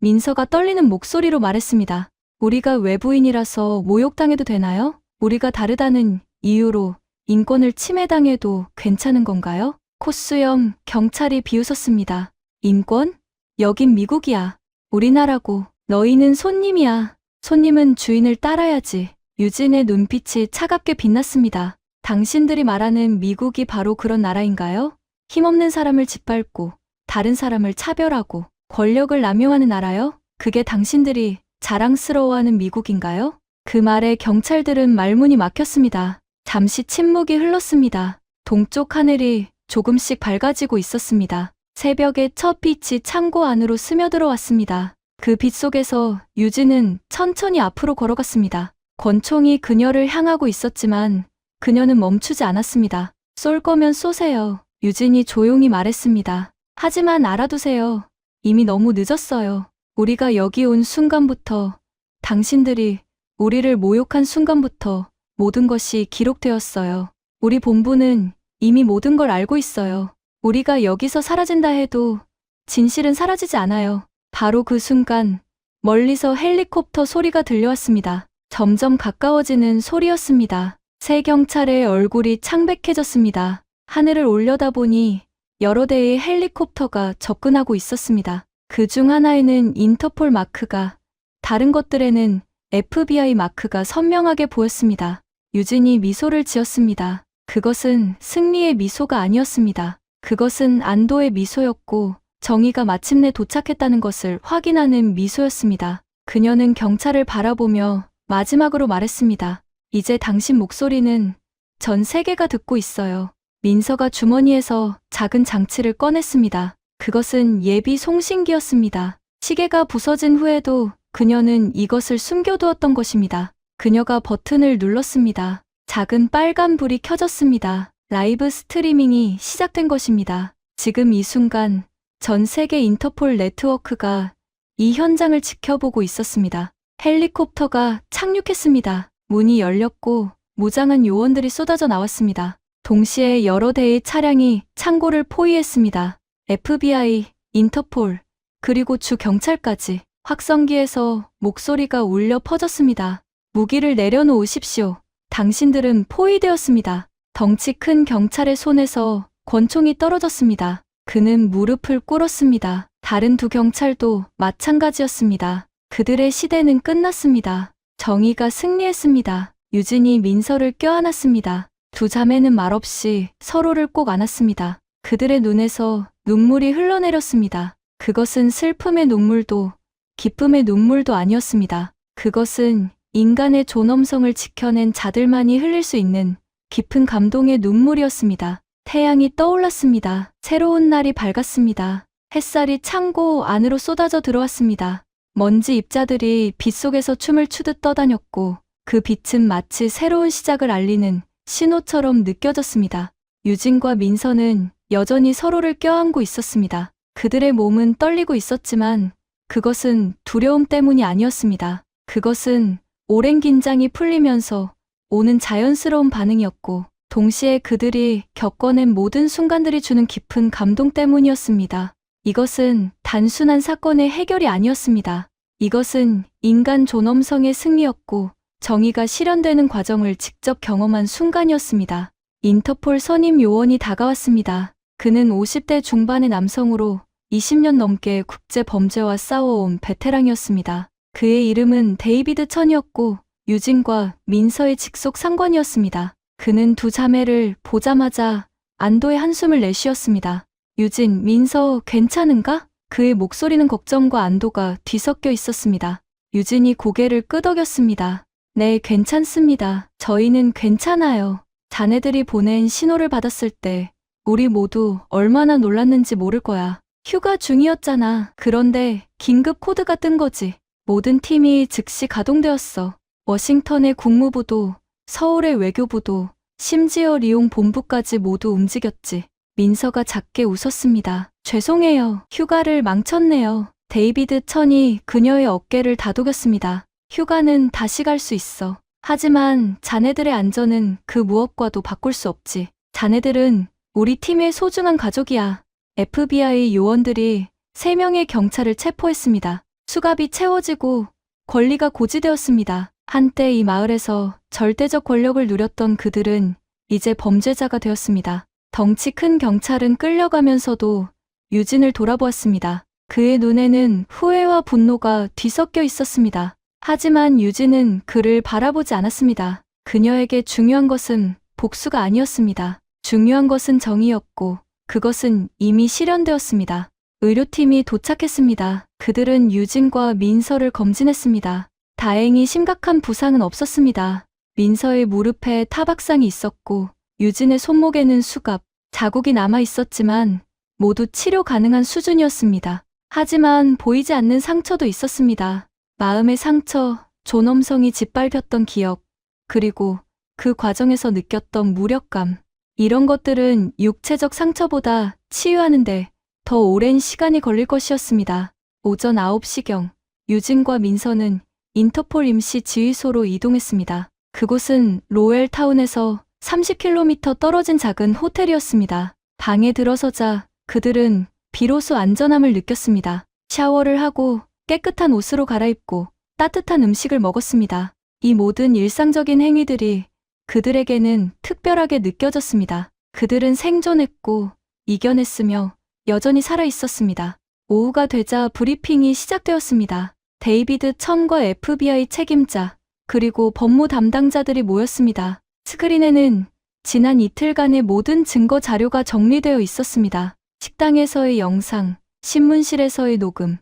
민서가 떨리는 목소리로 말했습니다. 우리가 외부인이라서 모욕당해도 되나요? 우리가 다르다는 이유로 인권을 침해당해도 괜찮은 건가요? 콧수염 경찰이 비웃었습니다. 인권? 여긴 미국이야. 우리나라고. 너희는 손님이야. 손님은 주인을 따라야지. 유진의 눈빛이 차갑게 빛났습니다. 당신들이 말하는 미국이 바로 그런 나라인가요? 힘없는 사람을 짓밟고 다른 사람을 차별하고 권력을 남용하는 나라요? 그게 당신들이 자랑스러워하는 미국인가요? 그 말에 경찰들은 말문이 막혔습니다. 잠시 침묵이 흘렀습니다. 동쪽 하늘이 조금씩 밝아지고 있었습니다. 새벽의 첫 빛이 창고 안으로 스며들어왔습니다. 그 빛 속에서 유진은 천천히 앞으로 걸어갔습니다. 권총이 그녀를 향하고 있었지만 그녀는 멈추지 않았습니다. 쏠 거면 쏘세요. 유진이 조용히 말했습니다. 하지만 알아두세요. 이미 너무 늦었어요. 우리가 여기 온 순간부터, 당신들이 우리를 모욕한 순간부터 모든 것이 기록되었어요. 우리 본부는 이미 모든 걸 알고 있어요. 우리가 여기서 사라진다 해도 진실은 사라지지 않아요. 바로 그 순간 멀리서 헬리콥터 소리가 들려왔습니다. 점점 가까워지는 소리였습니다. 새 경찰의 얼굴이 창백해졌습니다. 하늘을 올려다보니 여러 대의 헬리콥터가 접근하고 있었습니다. 그중 하나에는 인터폴 마크가, 다른 것들에는 FBI 마크가 선명하게 보였습니다. 유진이 미소를 지었습니다. 그것은 승리의 미소가 아니었습니다. 그것은 안도의 미소였고 정의가 마침내 도착했다는 것을 확인하는 미소였습니다. 그녀는 경찰을 바라보며 마지막으로 말했습니다. 이제 당신 목소리는 전 세계가 듣고 있어요. 민서가 주머니에서 작은 장치를 꺼냈습니다. 그것은 예비 송신기였습니다. 시계가 부서진 후에도 그녀는 이것을 숨겨두었던 것입니다. 그녀가 버튼을 눌렀습니다. 작은 빨간 불이 켜졌습니다. 라이브 스트리밍이 시작된 것입니다. 지금 이 순간 전 세계 인터폴 네트워크가 이 현장을 지켜보고 있었습니다. 헬리콥터가 착륙했습니다. 문이 열렸고 무장한 요원들이 쏟아져 나왔습니다. 동시에 여러 대의 차량이 창고를 포위했습니다. FBI, 인터폴, 그리고 주 경찰까지. 확성기에서 목소리가 울려 퍼졌습니다. 무기를 내려놓으십시오. 당신들은 포위되었습니다. 덩치 큰 경찰의 손에서 권총이 떨어졌습니다. 그는 무릎을 꿇었습니다. 다른 두 경찰도 마찬가지였습니다. 그들의 시대는 끝났습니다. 정의가 승리했습니다. 유진이 민서를 껴안았습니다. 두 자매는 말없이 서로를 꼭 안았습니다. 그들의 눈에서 눈물이 흘러내렸습니다. 그것은 슬픔의 눈물도 기쁨의 눈물도 아니었습니다. 그것은 인간의 존엄성을 지켜낸 자들만이 흘릴 수 있는 깊은 감동의 눈물이었습니다. 태양이 떠올랐습니다. 새로운 날이 밝았습니다. 햇살이 창고 안으로 쏟아져 들어왔습니다. 먼지 입자들이 빛 속에서 춤을 추듯 떠다녔고 그 빛은 마치 새로운 시작을 알리는 신호처럼 느껴졌습니다. 유진과 민서는 여전히 서로를 껴안고 있었습니다. 그들의 몸은 떨리고 있었지만 그것은 두려움 때문이 아니었습니다. 그것은 오랜 긴장이 풀리면서 오는 자연스러운 반응이었고 동시에 그들이 겪어낸 모든 순간들이 주는 깊은 감동 때문이었습니다. 이것은 단순한 사건의 해결이 아니었습니다. 이것은 인간 존엄성의 승리였고 정의가 실현되는 과정을 직접 경험한 순간이었습니다. 인터폴 선임 요원이 다가왔습니다. 그는 50대 중반의 남성으로 20년 넘게 국제 범죄와 싸워온 베테랑이었습니다. 그의 이름은 데이비드 천이었고 유진과 민서의 직속 상관이었습니다. 그는 두 자매를 보자마자 안도의 한숨을 내쉬었습니다. 유진, 민서 괜찮은가? 그의 목소리는 걱정과 안도가 뒤섞여 있었습니다. 유진이 고개를 끄덕였습니다. 네, 괜찮습니다. 저희는 괜찮아요. 자네들이 보낸 신호를 받았을 때 우리 모두 얼마나 놀랐는지 모를 거야. 휴가 중이었잖아. 그런데 긴급 코드가 뜬 거지. 모든 팀이 즉시 가동되었어. 워싱턴의 국무부도, 서울의 외교부도, 심지어 리옹 본부까지 모두 움직였지. 민서가 작게 웃었습니다. 죄송해요. 휴가를 망쳤네요. 데이비드 천이 그녀의 어깨를 다독였습니다. 휴가는 다시 갈 수 있어. 하지만 자네들의 안전은 그 무엇과도 바꿀 수 없지. 자네들은 우리 팀의 소중한 가족이야. FBI 요원들이 3명의 경찰을 체포했습니다. 수갑이 채워지고 권리가 고지되었습니다. 한때 이 마을에서 절대적 권력을 누렸던 그들은 이제 범죄자가 되었습니다. 덩치 큰 경찰은 끌려가면서도 유진을 돌아보았습니다. 그의 눈에는 후회와 분노가 뒤섞여 있었습니다. 하지만 유진은 그를 바라보지 않았습니다. 그녀에게 중요한 것은 복수가 아니었습니다. 중요한 것은 정의였고 그것은 이미 실현되었습니다. 의료팀이 도착했습니다. 그들은 유진과 민서를 검진했습니다. 다행히 심각한 부상은 없었습니다. 민서의 무릎에 타박상이 있었고 유진의 손목에는 수갑, 자국이 남아 있었지만 모두 치료 가능한 수준이었습니다. 하지만 보이지 않는 상처도 있었습니다. 마음의 상처, 존엄성이 짓밟혔던 기억, 그리고 그 과정에서 느꼈던 무력감. 이런 것들은 육체적 상처보다 치유하는데 더 오랜 시간이 걸릴 것이었습니다. 오전 9시경, 유진과 민서는 인터폴 임시 지휘소로 이동했습니다. 그곳은 로웰타운에서 30km 떨어진 작은 호텔이었습니다. 방에 들어서자 그들은 비로소 안전함을 느꼈습니다. 샤워를 하고 깨끗한 옷으로 갈아입고 따뜻한 음식을 먹었습니다. 이 모든 일상적인 행위들이 그들에게는 특별하게 느껴졌습니다. 그들은 생존했고 이겨냈으며 여전히 살아 있었습니다. 오후가 되자 브리핑이 시작되었습니다. 데이비드 천과 FBI 책임자, 그리고 법무 담당자들이 모였습니다. 스크린에는 지난 이틀간의 모든 증거 자료가 정리되어 있었습니다. 식당에서의 영상, 신문실에서의 녹음,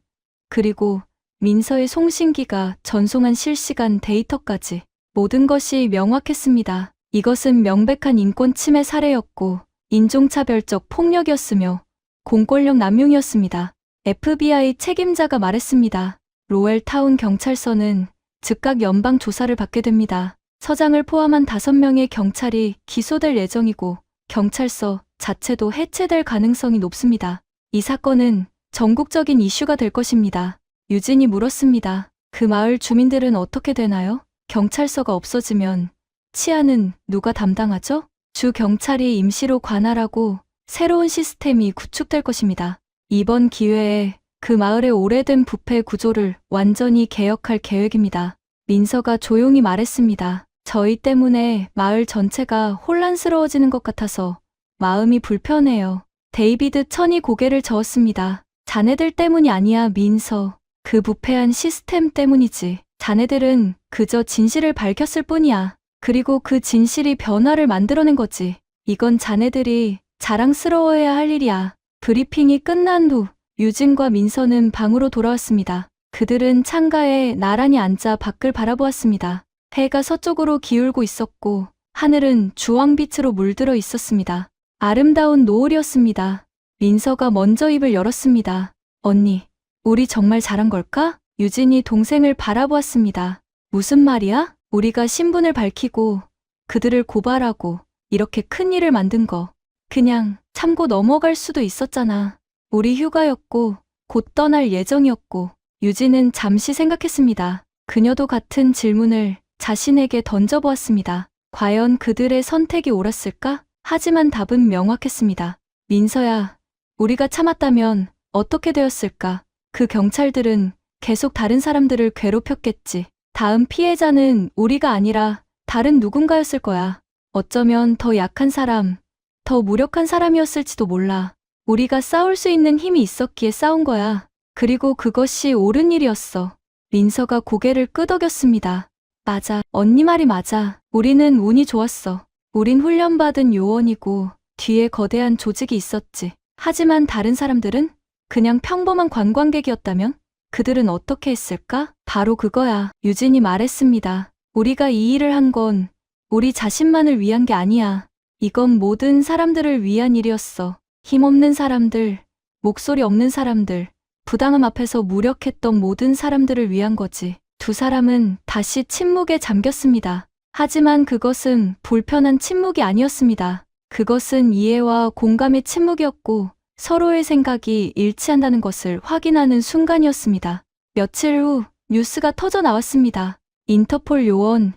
그리고 민서의 송신기가 전송한 실시간 데이터까지 모든 것이 명확했습니다. 이것은 명백한 인권 침해 사례였고 인종차별적 폭력이었으며 공권력 남용이었습니다. FBI 책임자가 말했습니다. 로웰타운 경찰서는 즉각 연방 조사를 받게 됩니다. 서장을 포함한 5명의 경찰이 기소될 예정이고 경찰서 자체도 해체될 가능성이 높습니다. 이 사건은 전국적인 이슈가 될 것입니다. 유진이 물었습니다. 그 마을 주민들은 어떻게 되나요? 경찰서가 없어지면 치안은 누가 담당하죠? 주 경찰이 임시로 관할하고 새로운 시스템이 구축될 것입니다. 이번 기회에 그 마을의 오래된 부패 구조를 완전히 개혁할 계획입니다. 민서가 조용히 말했습니다. 저희 때문에 마을 전체가 혼란스러워지는 것 같아서 마음이 불편해요. 데이비드 천이 고개를 저었습니다. 자네들 때문이 아니야, 민서. 그 부패한 시스템 때문이지. 자네들은 그저 진실을 밝혔을 뿐이야. 그리고 그 진실이 변화를 만들어낸 거지. 이건 자네들이 자랑스러워해야 할 일이야. 브리핑이 끝난 후 유진과 민서는 방으로 돌아왔습니다. 그들은 창가에 나란히 앉아 밖을 바라보았습니다. 해가 서쪽으로 기울고 있었고 하늘은 주황빛으로 물들어 있었습니다. 아름다운 노을이었습니다. 민서가 먼저 입을 열었습니다. 언니, 우리 정말 잘한 걸까? 유진이 동생을 바라보았습니다. 무슨 말이야? 우리가 신분을 밝히고 그들을 고발하고 이렇게 큰 일을 만든 거 그냥 참고 넘어갈 수도 있었잖아. 우리 휴가였고 곧 떠날 예정이었고. 유진은 잠시 생각했습니다. 그녀도 같은 질문을 자신에게 던져보았습니다. 과연 그들의 선택이 옳았을까? 하지만 답은 명확했습니다. 민서야, 우리가 참았다면 어떻게 되었을까? 그 경찰들은 계속 다른 사람들을 괴롭혔겠지. 다음 피해자는 우리가 아니라 다른 누군가였을 거야. 어쩌면 더 약한 사람, 더 무력한 사람이었을지도 몰라. 우리가 싸울 수 있는 힘이 있었기에 싸운 거야. 그리고 그것이 옳은 일이었어. 민서가 고개를 끄덕였습니다. 맞아, 언니 말이 맞아. 우리는 운이 좋았어. 우린 훈련받은 요원이고 뒤에 거대한 조직이 있었지. 하지만 다른 사람들은 그냥 평범한 관광객이었다면? 그들은 어떻게 했을까? 바로 그거야. 유진이 말했습니다. 우리가 이 일을 한 건 우리 자신만을 위한 게 아니야. 이건 모든 사람들을 위한 일이었어. 힘없는 사람들, 목소리 없는 사람들, 부당함 앞에서 무력했던 모든 사람들을 위한 거지. 두 사람은 다시 침묵에 잠겼습니다. 하지만 그것은 불편한 침묵이 아니었습니다. 그것은 이해와 공감의 침묵이었고 서로의 생각이 일치한다는 것을 확인하는 순간이었습니다. 며칠 후 뉴스가 터져 나왔습니다. 인터폴 요원,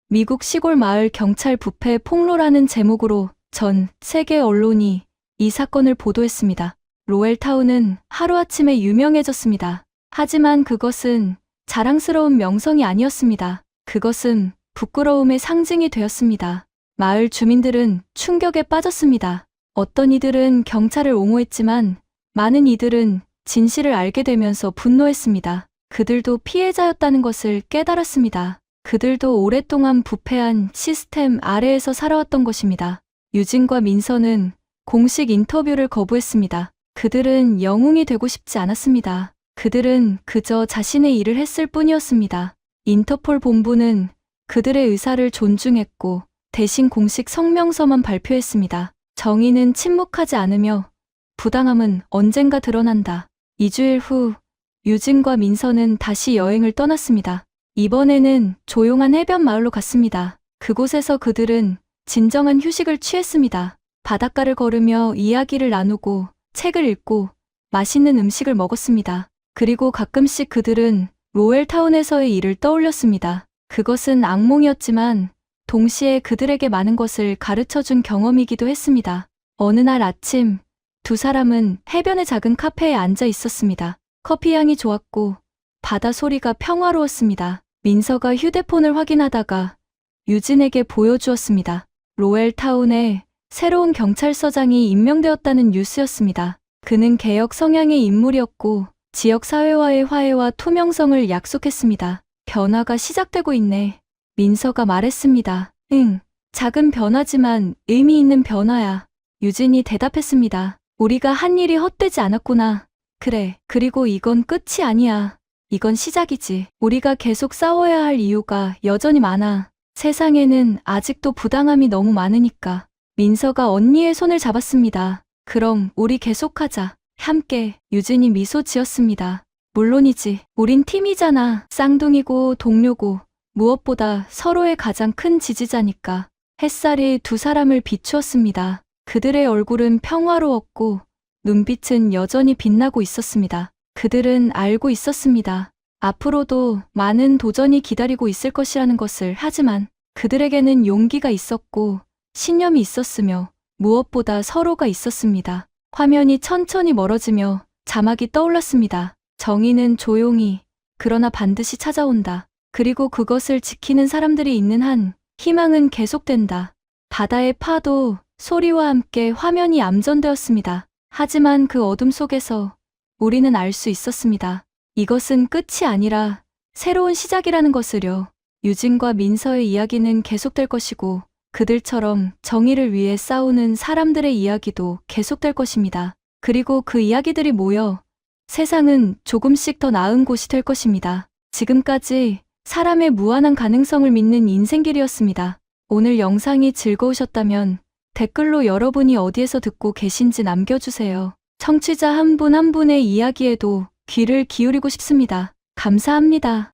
미국 시골 마을 경찰 부패 폭로라는 제목으로 전 세계 언론이 이 사건을 보도했습니다. 로엘타운은 하루아침에 유명해졌습니다. 하지만 그것은 자랑스러운 명성이 아니었습니다. 그것은 부끄러움의 상징이 되었습니다. 마을 주민들은 충격에 빠졌습니다. 어떤 이들은 경찰을 옹호했지만 많은 이들은 진실을 알게 되면서 분노했습니다. 그들도 피해자였다는 것을 깨달았습니다. 그들도 오랫동안 부패한 시스템 아래에서 살아왔던 것입니다. 유진과 민서는 공식 인터뷰를 거부했습니다. 그들은 영웅이 되고 싶지 않았습니다. 그들은 그저 자신의 일을 했을 뿐이었습니다. 인터폴 본부는 그들의 의사를 존중했고 대신 공식 성명서만 발표했습니다. 정의는 침묵하지 않으며 부당함은 언젠가 드러난다. 2주일 후 유진과 민서는 다시 여행을 떠났습니다. 이번에는 조용한 해변 마을로 갔습니다. 그곳에서 그들은 진정한 휴식을 취했습니다. 바닷가를 걸으며 이야기를 나누고 책을 읽고 맛있는 음식을 먹었습니다. 그리고 가끔씩 그들은 로엘타운에서의 일을 떠올렸습니다. 그것은 악몽이었지만 동시에 그들에게 많은 것을 가르쳐준 경험이기도 했습니다. 어느 날 아침 두 사람은 해변의 작은 카페에 앉아 있었습니다. 커피 향이 좋았고 바다 소리가 평화로웠습니다. 민서가 휴대폰을 확인하다가 유진에게 보여주었습니다. 로엘타운에 새로운 경찰서장이 임명되었다는 뉴스였습니다. 그는 개혁 성향의 인물이었고 지역 사회와의 화해와 투명성을 약속했습니다. 변화가 시작되고 있네. 민서가 말했습니다. 응, 작은 변화지만 의미 있는 변화야. 유진이 대답했습니다. 우리가 한 일이 헛되지 않았구나. 그래, 그리고 이건 끝이 아니야. 이건 시작이지. 우리가 계속 싸워야 할 이유가 여전히 많아. 세상에는 아직도 부당함이 너무 많으니까. 민서가 언니의 손을 잡았습니다. 그럼 우리 계속하자. 함께. 유진이 미소 지었습니다. 물론이지. 우린 팀이잖아. 쌍둥이고 동료고 무엇보다 서로의 가장 큰 지지자니까. 햇살이 두 사람을 비추었습니다. 그들의 얼굴은 평화로웠고 눈빛은 여전히 빛나고 있었습니다. 그들은 알고 있었습니다. 앞으로도 많은 도전이 기다리고 있을 것이라는 것을. 하지만 그들에게는 용기가 있었고 신념이 있었으며 무엇보다 서로가 있었습니다. 화면이 천천히 멀어지며 자막이 떠올랐습니다. 정의는 조용히 그러나 반드시 찾아온다. 그리고 그것을 지키는 사람들이 있는 한 희망은 계속된다. 바다의 파도 소리와 함께 화면이 암전되었습니다. 하지만 그 어둠 속에서 우리는 알 수 있었습니다. 이것은 끝이 아니라 새로운 시작이라는 것을요. 유진과 민서의 이야기는 계속될 것이고 그들처럼 정의를 위해 싸우는 사람들의 이야기도 계속될 것입니다. 그리고 그 이야기들이 모여 세상은 조금씩 더 나은 곳이 될 것입니다. 지금까지 사람의 무한한 가능성을 믿는 인생길이었습니다. 오늘 영상이 즐거우셨다면 댓글로 여러분이 어디에서 듣고 계신지 남겨주세요. 청취자 한 분 한 분의 이야기에도 귀를 기울이고 싶습니다. 감사합니다.